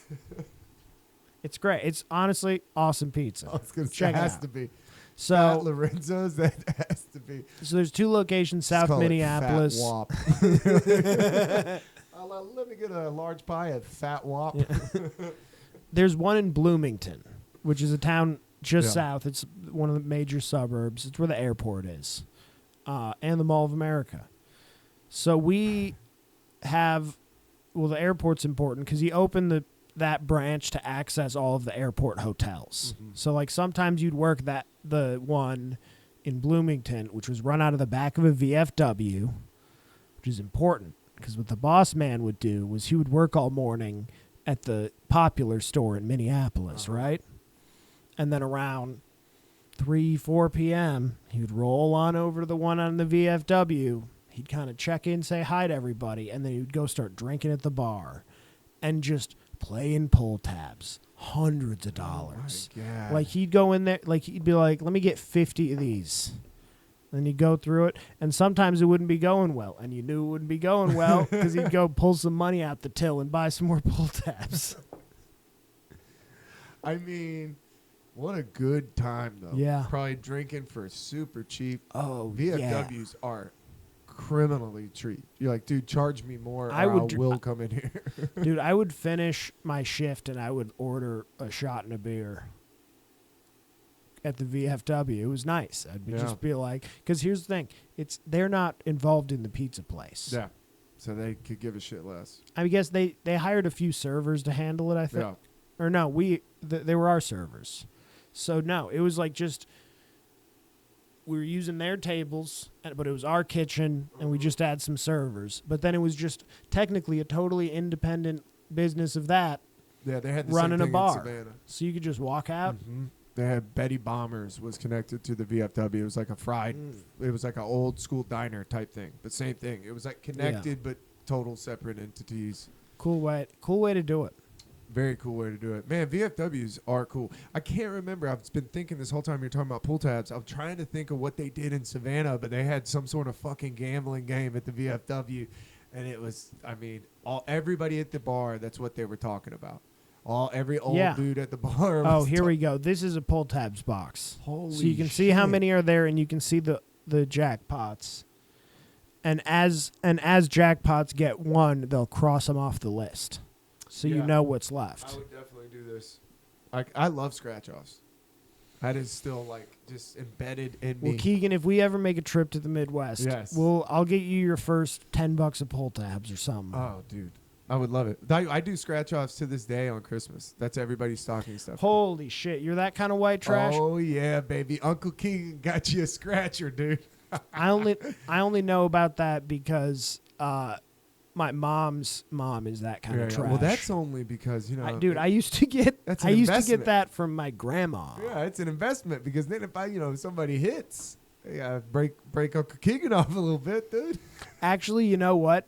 It's great. It's honestly awesome pizza. I was gonna say, Check it it has out. to be. Fat So, Lorenzo's, that has to be. so there's 2 locations, Just South call it Minneapolis. Fat Wop. Let me get a large pie at Fat Wop. There's one in Bloomington, which is a town just Yeah. south. It's one of the major suburbs. It's where the airport is, and the Mall of America. So we have, well, the airport's important because he opened that branch to access all of the airport hotels. Mhm. So like sometimes you'd work the one in Bloomington, which was run out of the back of a VFW, which is important because what the boss man would do was he would work all morning at the Popular store in Minneapolis, right? And then around 3-4 p.m., he would roll on over to the one on the VFW. He'd kind of check in, say hi to everybody, and then he would go start drinking at the bar and just playing pull tabs, hundreds of dollars. Oh my God. Like he'd go in there, like he'd be like, let me get 50 of these. Then he'd go through it, and sometimes it wouldn't be going well, and you knew it wouldn't be going well because he'd go pull some money out the till and buy some more pull tabs. I mean, what a good time, though. Yeah. Probably drinking for super cheap. Oh, VFWs are criminally cheap. You're like, dude, charge me more or I I would will come in here. Dude, I would finish my shift and I would order a shot and a beer at the VFW. It was nice. I'd Yeah. just be like, because here's the thing, they're not involved in the pizza place. Yeah. So they could give a shit less. I guess they hired a few servers to handle it, I think. Yeah. Or no, they were our servers. So no, it was like just we were using their tables, but it was our kitchen, and we just had some servers. But then it was just technically a totally independent business of that, Yeah, they had the running a same thing bar. in Savannah. So you could just walk out. Mhm. They had Betty Bombers was connected to the VFW. It was like a fried, it was like an old school diner type thing, but same thing. It was like connected but total separate entities. Cool way to do it. Very cool way to do it. Man, VFWs are cool. I can't remember. I've been thinking this whole time you're talking about pull tabs. I'm trying to think of what they did in Savannah, but they had some sort of fucking gambling game at the VFW. And it was, I mean, everybody at the bar, that's what they were talking about. Every old dude at the bar. Oh, here we go. This is a pull tabs box. Holy so you can see how many are there, and you can see the jackpots. And as jackpots get won, they'll cross them off the list. So you know what's left. I would definitely do this. I love scratch offs. That is still like just embedded in me. Well, Keegan, if we ever make a trip to the Midwest, Yes. I'll get you your first $10 of pull tabs or something. Oh, dude. I would love it. I do scratch offs to this day on Christmas. That's everybody's stocking stuff. Holy shit, you're that kind of white trash? Oh, yeah, baby. Uncle Keegan got you a scratcher, dude. I only know about that because my mom's mom is that kind of trash. Well, that's only because, I used to get That's an I used to investment. get that from my grandma. Yeah, it's an investment because then if somebody hits, yeah, break Uncle Keegan off a little bit, dude. Actually, you know what?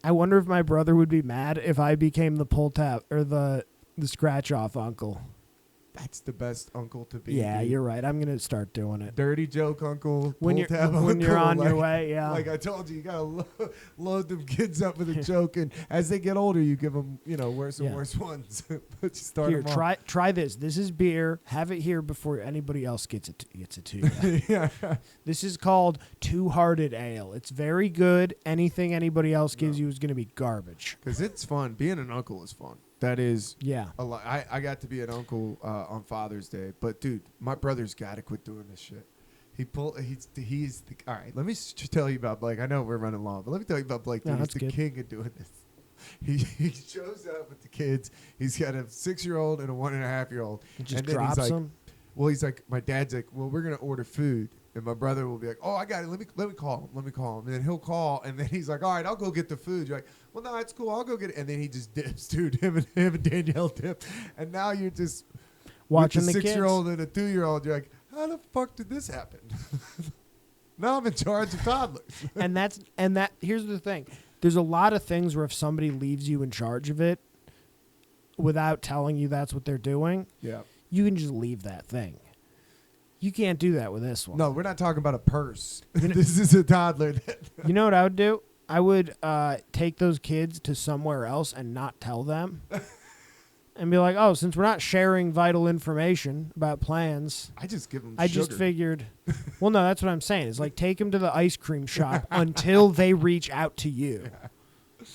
I wonder if my brother would be mad if I became the pull tab or the scratch off uncle. That's the best uncle to be. Yeah, dude. you're right. I'm gonna start doing it. Dirty joke uncle. When pull tab you're uncle, on your like- way, yeah. Like I told you, you gotta load them kids up with a joke, and as they get older, you give them, worse and worse ones. But you start Here, 'em off. try this. This is beer. Have it here before anybody else gets it to you. Yeah. This is called Two Hearted Ale. It's very good. Anything anybody else gives you is gonna be garbage. Because it's fun. Being an uncle is fun. That is Yeah. a lot. I got to be an uncle on Father's Day, but dude, my brother's got to quit doing this shit. All right, let me tell you about Blake. I know we're running long, but let me tell you about Blake. No, Dude, he's that's the good. king of doing this. He shows up with the kids. He's got a 6-year-old and a 1.5-year-old. It just and then drops he's like, them. well, he's like, my dad's like, well, we're gonna order food, and my brother will be like, oh, I got it. Let me call him. And then he'll call, and then he's like, all right, I'll go get the food. You're like, well, no, it's cool. I'll go get it. And then he just dips, dude. Him and Danielle dip, and now you're just Watching with the a kids. 6-year-old and a 2-year-old. You're like, how the fuck did this happen? Now I'm in charge of toddlers. and that here's the thing. There's a lot of things where if somebody leaves you in charge of it without telling you that's what they're doing, Yeah. you can just leave that thing. You can't do that with this one. No, we're not talking about a purse. This is a toddler. You know what I would do? I would take those kids to somewhere else and not tell them. and be like, oh, since we're not sharing vital information about plans, I just give them I sugar. just figured. Well, no, that's what I'm saying. It's like take them to the ice cream shop until they reach out to you. Yeah.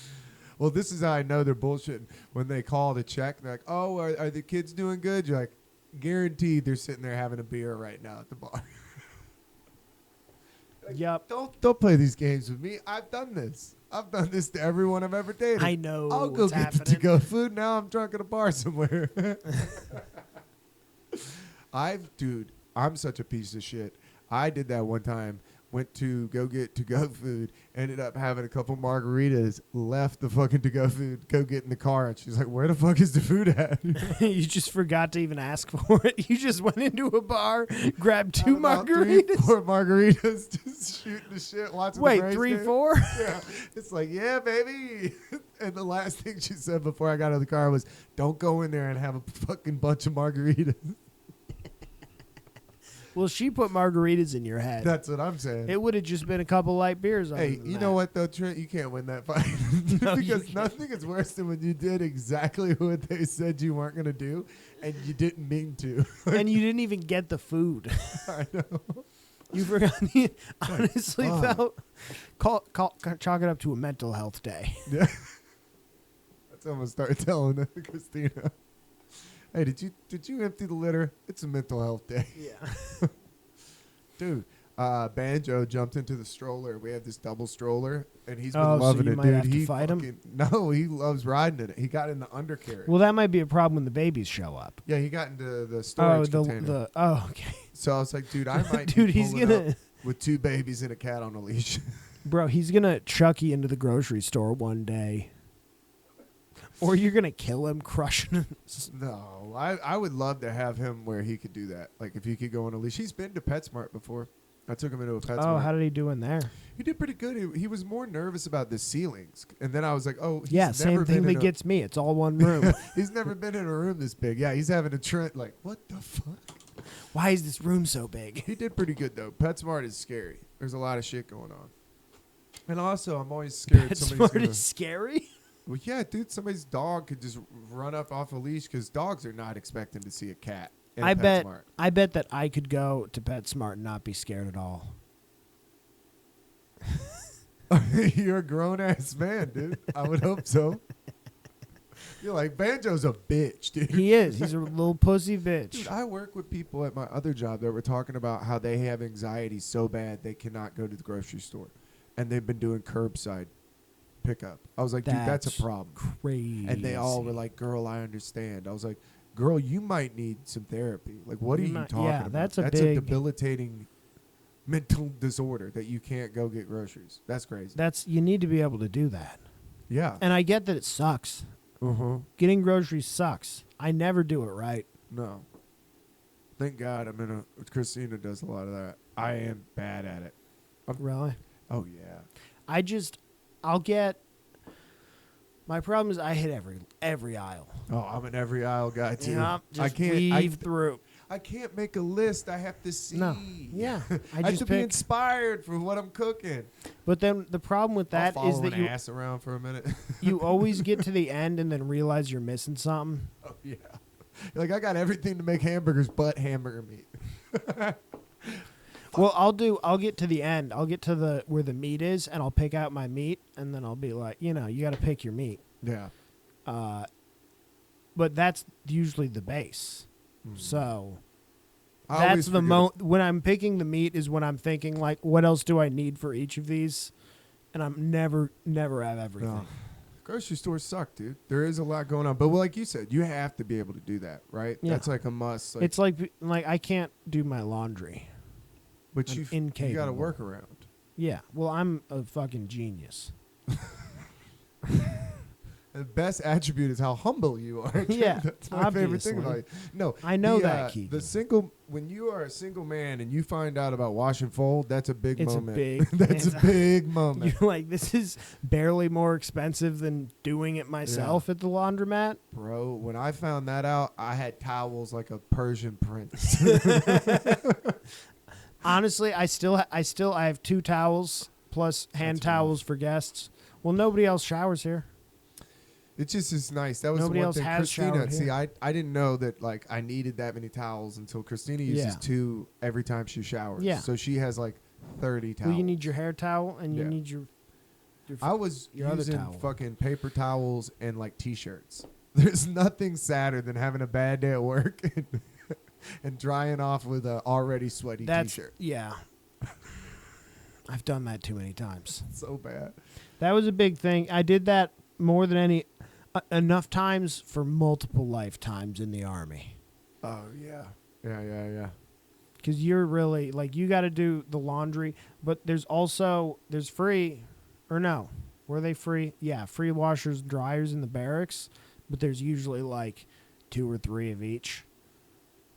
Well, this is how I know they're bullshitting. When they call to check, they're like, oh, are the kids doing good? You're like, guaranteed they're sitting there having a beer right now at the bar. Yep. Don't play these games with me. I've done this. I've done this to everyone I've ever dated. I know. I'll go what's get the happening. to-go food. Now I'm drunk at a bar somewhere. Dude, I'm such a piece of shit. I did that one time. Went to go get to-go food. Ended up having a couple margaritas. Left the fucking to-go food. Go get in the car. And she's like, where the fuck is the food at? You just forgot to even ask for it. You just went into a bar, grabbed two About margaritas. 3-4 margaritas. Just shooting the shit. Watching the Wait, Braves 3, game. 4? Yeah. It's like, yeah, baby. And the last thing she said before I got out of the car was, don't go in there and have a fucking bunch of margaritas. Well, she put margaritas in your head. That's what I'm saying. It would have just been a couple light beers. Hey, you know what, though, Trent? You can't win that fight. No, you Because can't. nothing is worse than when you did exactly what they said you weren't going to do, and you didn't mean to. And you didn't even get the food. I know. You forgot. Honestly, fuck. chalk it up to a mental health day. Yeah. That's what I'm going to start telling Christina. Hey, did you empty the litter? It's a mental health day. Yeah. Dude, Banjo jumped into the stroller. We have this double stroller, and he's been Oh, so loving you it, might dude. have to fight him? No, he loves riding in it. He got in the undercarriage. Well, that might be a problem when the babies show up. Yeah, he got into the Oh, storage container. okay. So I was like, dude, I might Dude, be he's pulling gonna, up with 2 babies and a cat on a leash. bro, he's gonna chuck you into the grocery store one day, or you're gonna kill him, crushing him. No, I would love to have him where he could do that. Like if he could go on a leash. He's been to PetSmart before. I took him into a PetSmart. Oh, how did he do in there? He did pretty good. He was more nervous about the ceilings, and then I was like, oh, he's Yeah, never same thing been that in a- gets me. It's all one room. He's never been in a room this big. Yeah, he's having a Trent. Like, what the fuck? Why is this room so big? He did pretty good though. PetSmart is scary. There's a lot of shit going on. And also, I'm always scared somebody's PetSmart gonna. is scary. Well, yeah, dude, somebody's dog could just run up off a leash because dogs are not expecting to see a cat. In I a bet. PetSmart. I bet that I could go to PetSmart and not be scared at all. You're a grown ass man, dude. I would hope so. You're like, Banjo's a bitch, dude. He is. He's a little pussy bitch. Dude, I work with people at my other job that were talking about how they have anxiety so bad they cannot go to the grocery store. And they've been doing curbside pickup. I was like, dude, that's a problem. Crazy. And they all were like, girl, I understand. I was like, girl, you might need some therapy. Like, what are you talking about? that's a a big- debilitating mental disorder that you can't go get groceries. That's crazy. You need to be able to do that. Yeah. And I get that it sucks. Uh-huh. Getting groceries sucks. I never do it right. No. Thank God Christina does a lot of that. I am bad at it. Really? Oh, yeah. I'll get. My problem is I hit every aisle. Oh, I'm an every aisle guy, too. Yeah, just I can't. weave through. I can't make a list. I have to see. No. Yeah. I have to be inspired for what I'm cooking. But then the problem with that I'll is follow that an ass around for a minute. you always get to the end and then realize you're missing something. Oh, yeah. You're like, I got everything to make hamburgers but hamburger meat. Well, I'll get to the end. I'll get to where the meat is, and I'll pick out my meat, and then I'll be like, you got to pick your meat. Yeah. But that's usually the base. Mm. So I that's always the forget- moment when I'm picking the meat is when I'm thinking like, what else do I need for each of these? And I'm never have everything. No. Grocery stores suck, dude. There is a lot going on. But like you said, you have to be able to do that, right? Yeah. That's like a must. Like, It's like I can't do my laundry. but I'm you got to incapable. work around. Yeah. Well, I'm a fucking genius. The best attribute is how humble you are. Yeah, That's my favorite thing about obviously. you. No, I know that, Keegan. When you are a single man and you find out about wash and fold, that's a big It's moment. a big. That's a big moment. You're like, this is barely more expensive than doing it myself at the laundromat. Bro, when I found that out, I had towels like a Persian prince. Honestly, I have 2 towels plus hand That's towels for guests. Well, nobody else showers here. It just is nice. That was Nobody the one else thing. has Christina, showered see, here. I didn't know that like I needed that many towels until Christina uses Yeah. 2 every time she showers. Yeah. So she has like 30 towels. Well, you need your hair towel and you Yeah. need your I was your other using towel. fucking paper towels and like t-shirts. There's nothing sadder than having a bad day at work and drying off with a already sweaty t-shirt. Yeah. I've done that too many times. So bad. That was a big thing. I did that more than enough times for multiple lifetimes in the Army. Oh yeah. Yeah. Because you're really, like, you got to do the laundry, but there's free, or no, were they free? Yeah, free washers, dryers in the barracks, but there's usually like 2 or 3 of each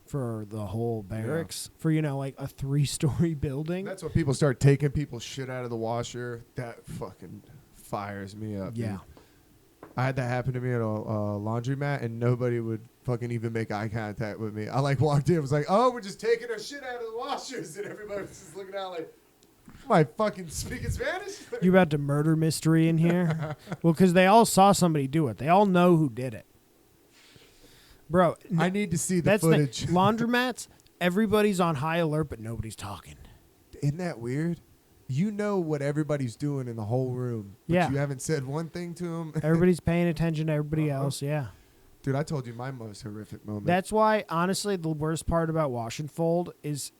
for the whole barracks for, like a 3-story building. That's when people start taking people's shit out of the washer. That fucking fires me up. Yeah. Dude. I had that happen to me at a laundromat, and nobody would fucking even make eye contact with me. I like walked in, was like, "Oh, we're just taking our shit out of the washers," and everybody was just looking out like, "Am I fucking speaking Spanish?" You about to murder mystery in here? Well, because they all saw somebody do it. They all know who did it. Bro, I need to see the that's footage. Laundromats, everybody's on high alert, but nobody's talking. Isn't that weird? You know what everybody's doing in the whole room, but Yeah. you haven't said one thing to them. Everybody's paying attention to everybody else, yeah. Dude, I told you my most horrific moment. That's why, honestly, the worst part about wash and fold is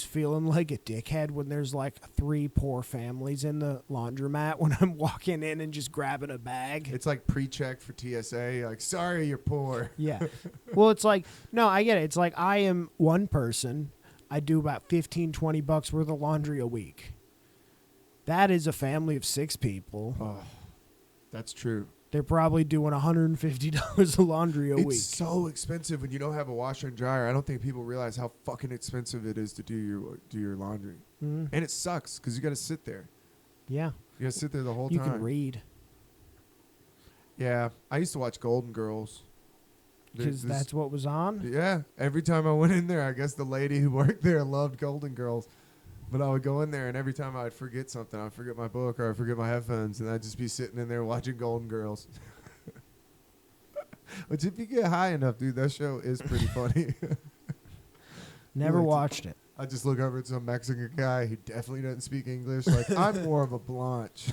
feeling like a dickhead when there's like 3 poor families in the laundromat when I'm walking in and just grabbing a bag. It's like pre-check for TSA. Like, sorry, you're poor. Yeah. Well, it's like, no, I get it. It's like I am one person. I do about $15-20 worth of laundry a week. That is a family of 6 people. Oh, that's true. They're probably doing $150 of laundry a week. It's so expensive when you don't have a washer and dryer. I don't think people realize how fucking expensive it is to do your laundry. Mm. And it sucks because you got to sit there. Yeah. You got to sit there the whole You time. can read. Yeah. I used to watch Golden Girls. Because that's what was on? Yeah. Every time I went in there, I guess the lady who worked there loved Golden Girls. But I would go in there, and every time I'd forget something, I'd forget my book or I'd forget my headphones, and I'd just be sitting in there watching Golden Girls. Which, if you get high enough, dude, that show is pretty funny. Never Like, watched it. I just look over at some Mexican guy who definitely doesn't speak English. Like, I'm more of a Blanche.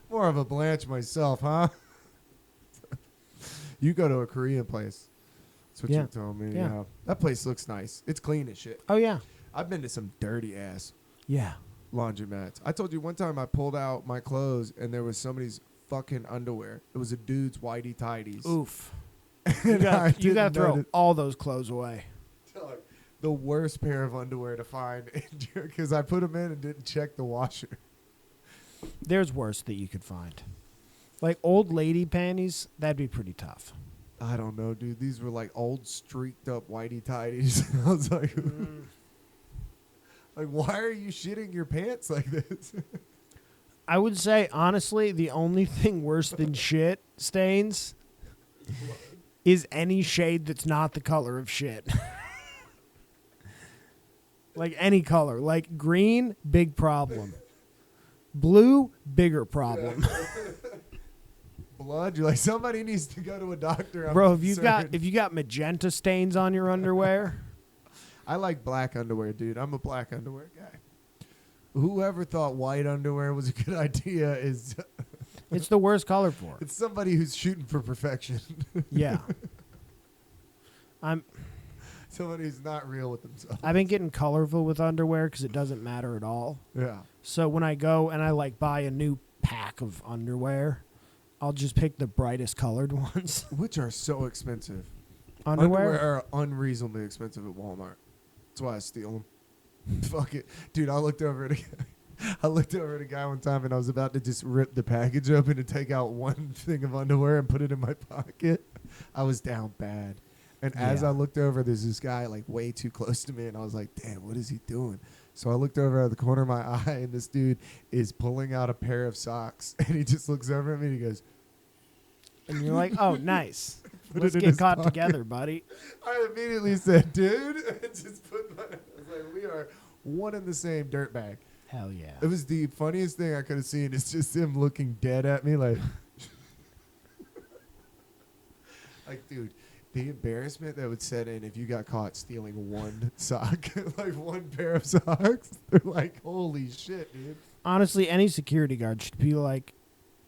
More of a Blanche myself, huh? You go to a Korean place. That's what Yeah. you told me. Yeah. Yeah. That place looks nice. It's clean as shit. Oh, yeah. I've been to some dirty ass Yeah. laundromats. I told you one time I pulled out my clothes and there was somebody's fucking underwear. It was a dude's whitey tighties. Oof. And You got to throw notice- all those clothes away. Dog, the worst pair of underwear to find because I put them in and didn't check the washer. There's worse that you could find. Like old lady panties, that'd be pretty tough. I don't know, dude. These were like old streaked up whitey tighties. I was like, like, why are you shitting your pants like this? I would say, honestly, the only thing worse than shit stains is any shade that's not the color of shit. Like any color. Like green, big problem. Blue, bigger problem. Blood? You're like, somebody needs to go to a doctor. I'm Bro, concerned. if you got magenta stains on your underwear, I like black underwear, dude. I'm a black underwear guy. Whoever thought white underwear was a good idea is it's the worst color for it. it's somebody who's shooting for perfection. Yeah. Somebody who's not real with themselves. I've been getting colorful with underwear because it doesn't matter at all. Yeah. So when I go and I like buy a new pack of underwear, I'll just pick the brightest colored ones. Which are so expensive. Underwear? are unreasonably expensive at Walmart. That's why I steal them. Fuck it. Dude, I looked over at a guy one time and I was about to just rip the package open and take out one thing of underwear and put it in my pocket. I was down bad. And as Yeah. I looked over, there's this guy like way too close to me and I was like, damn, what is he doing? So I looked over at the corner of my eye and this dude is pulling out a pair of socks and he just looks over at me and he goes, And you're like, oh, nice. Put Let's it in get his caught pocket. together, buddy. I immediately said, dude, I just put my, I was like, we are one and the same dirtbag. Hell yeah. It was the funniest thing I could have seen. It's just him looking dead at me like, Like, dude, the embarrassment that would set in if you got caught stealing one sock, like one pair of socks. They're like, holy shit, dude. Honestly, any security guard should be like,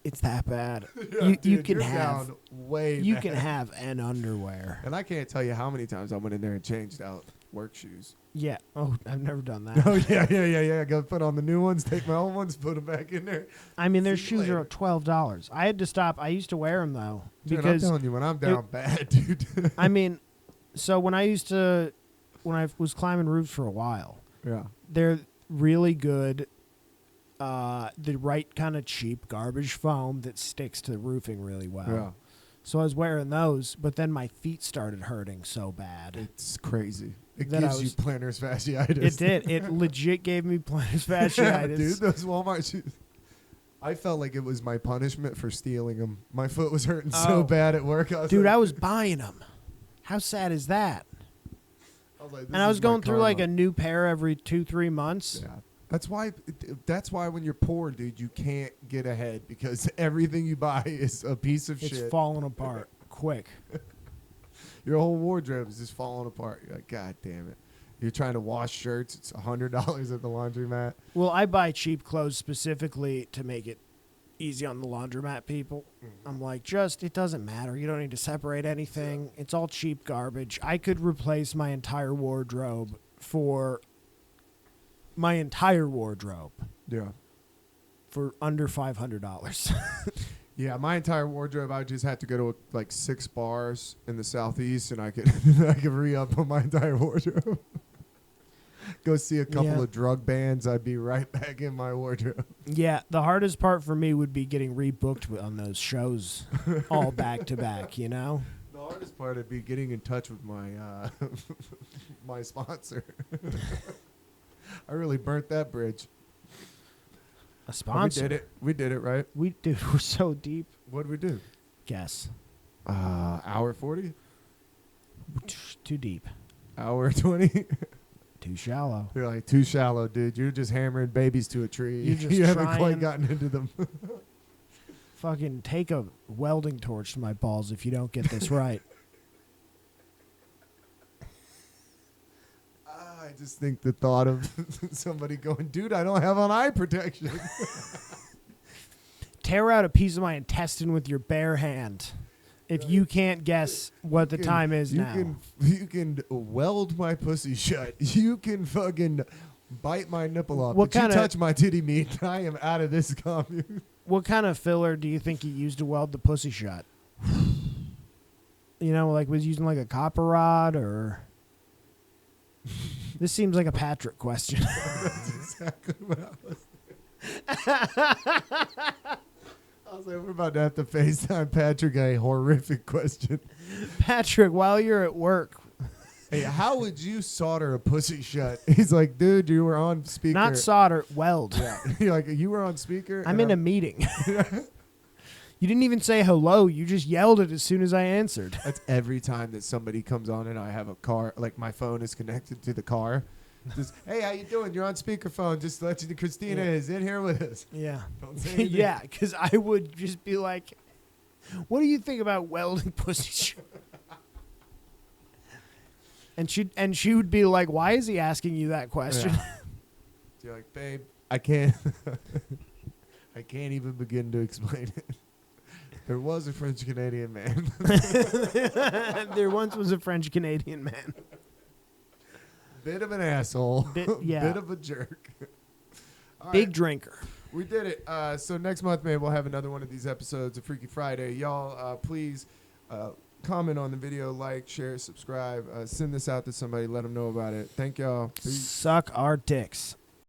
it's that bad. Yeah, you dude, can you're have down way you bad. can have an underwear. And I can't tell you how many times I went in there and changed out work shoes. Yeah. Oh, I've never done that. Oh, yeah. Got to put on the new ones, take my old ones, put them back in there. I mean, their See you shoes later. are $12. I had to stop. I used to wear them though Dude, because I'm telling you, when I'm down bad, dude. I mean, so when I was climbing roofs for a while, Yeah. they're really good. The right kind of cheap garbage foam that sticks to the roofing really well. Yeah. So I was wearing those, but then my feet started hurting so bad. It's crazy. It That I gives you was- plantar fasciitis. It did. It legit gave me plantar Yeah, fasciitis. dude, those Walmart shoes. I felt like it was my punishment for stealing them. My foot was hurting so Oh. bad at work. I was Dude, like, I was buying them. How sad is that? like, And I was this is my going through like a karma. new pair every 2-3 months. Yeah. That's why when you're poor, dude, you can't get ahead because everything you buy is a piece of It's shit. falling apart quick. Your whole wardrobe is just falling apart. You're like, God damn it. You're trying to wash shirts. It's $100 at the laundromat. Well, I buy cheap clothes specifically to make it easy on the laundromat people. I'm like, it doesn't matter. You don't need to separate anything. It's all cheap garbage. I could replace my entire wardrobe for Yeah. for under $500. Yeah, my entire wardrobe, I just had to go to like 6 bars in the southeast, and I could I could re-up on my entire wardrobe. Go see a couple Yeah. of drug bands, I'd be right back in my wardrobe. Yeah, the hardest part for me would be getting rebooked on those shows all back to back, you know? The hardest part would be getting in touch with my my sponsor. I really burnt that bridge. A But sponsor. We did it, right? Dude, we're so deep. What did we do? Guess. Hour 40? Too deep. Hour 20? Too shallow. You're like, too shallow, dude. You're just hammering babies to a tree. You're just you haven't trying- quite gotten into them. Fucking take a welding torch to my balls if you don't get this right. I just think the thought of somebody going, dude, I don't have on eye protection. Tear out a piece of my intestine with your bare hand. If you can't guess what the time is you now. You can weld my pussy shut. You can fucking bite my nipple off. What But you kinda- touch my titty meat, I am out of this commune. What kind of filler do you think he used to weld the pussy shut? You know, like was he using like a copper rod or... This seems like a Patrick question. That's exactly what I was like, we're about to have to FaceTime Patrick a horrific question. Patrick, while you're at work, Hey, how would you solder a pussy shut? He's like, dude, you were on speaker. not solder, weld. Yeah. You're like, you were on speaker. I'm and in a meeting. You didn't even say hello. You just yelled it as soon as I answered. That's every time that somebody comes on and I have a car, like my phone is connected to the car. Just, hey, how you doing? You're on speakerphone. Just to let you know, Christina Yeah. is in here with us. Yeah. Don't say anything. Yeah, because I would just be like, what do you think about welding pussy shut? And she would be like, why is he asking you that question? Yeah. You're like, babe, I can't even begin to explain it. There was a French Canadian man. There once was a French Canadian man. Bit of an asshole. Yeah. Bit of a jerk. All Big right, drinker. we did it. So next month, maybe we'll have another one of these episodes of Freaky Friday. Y'all, please comment on the video, like, share, subscribe. Send this out to somebody. Let them know about it. Thank y'all. Peace. Suck our dicks.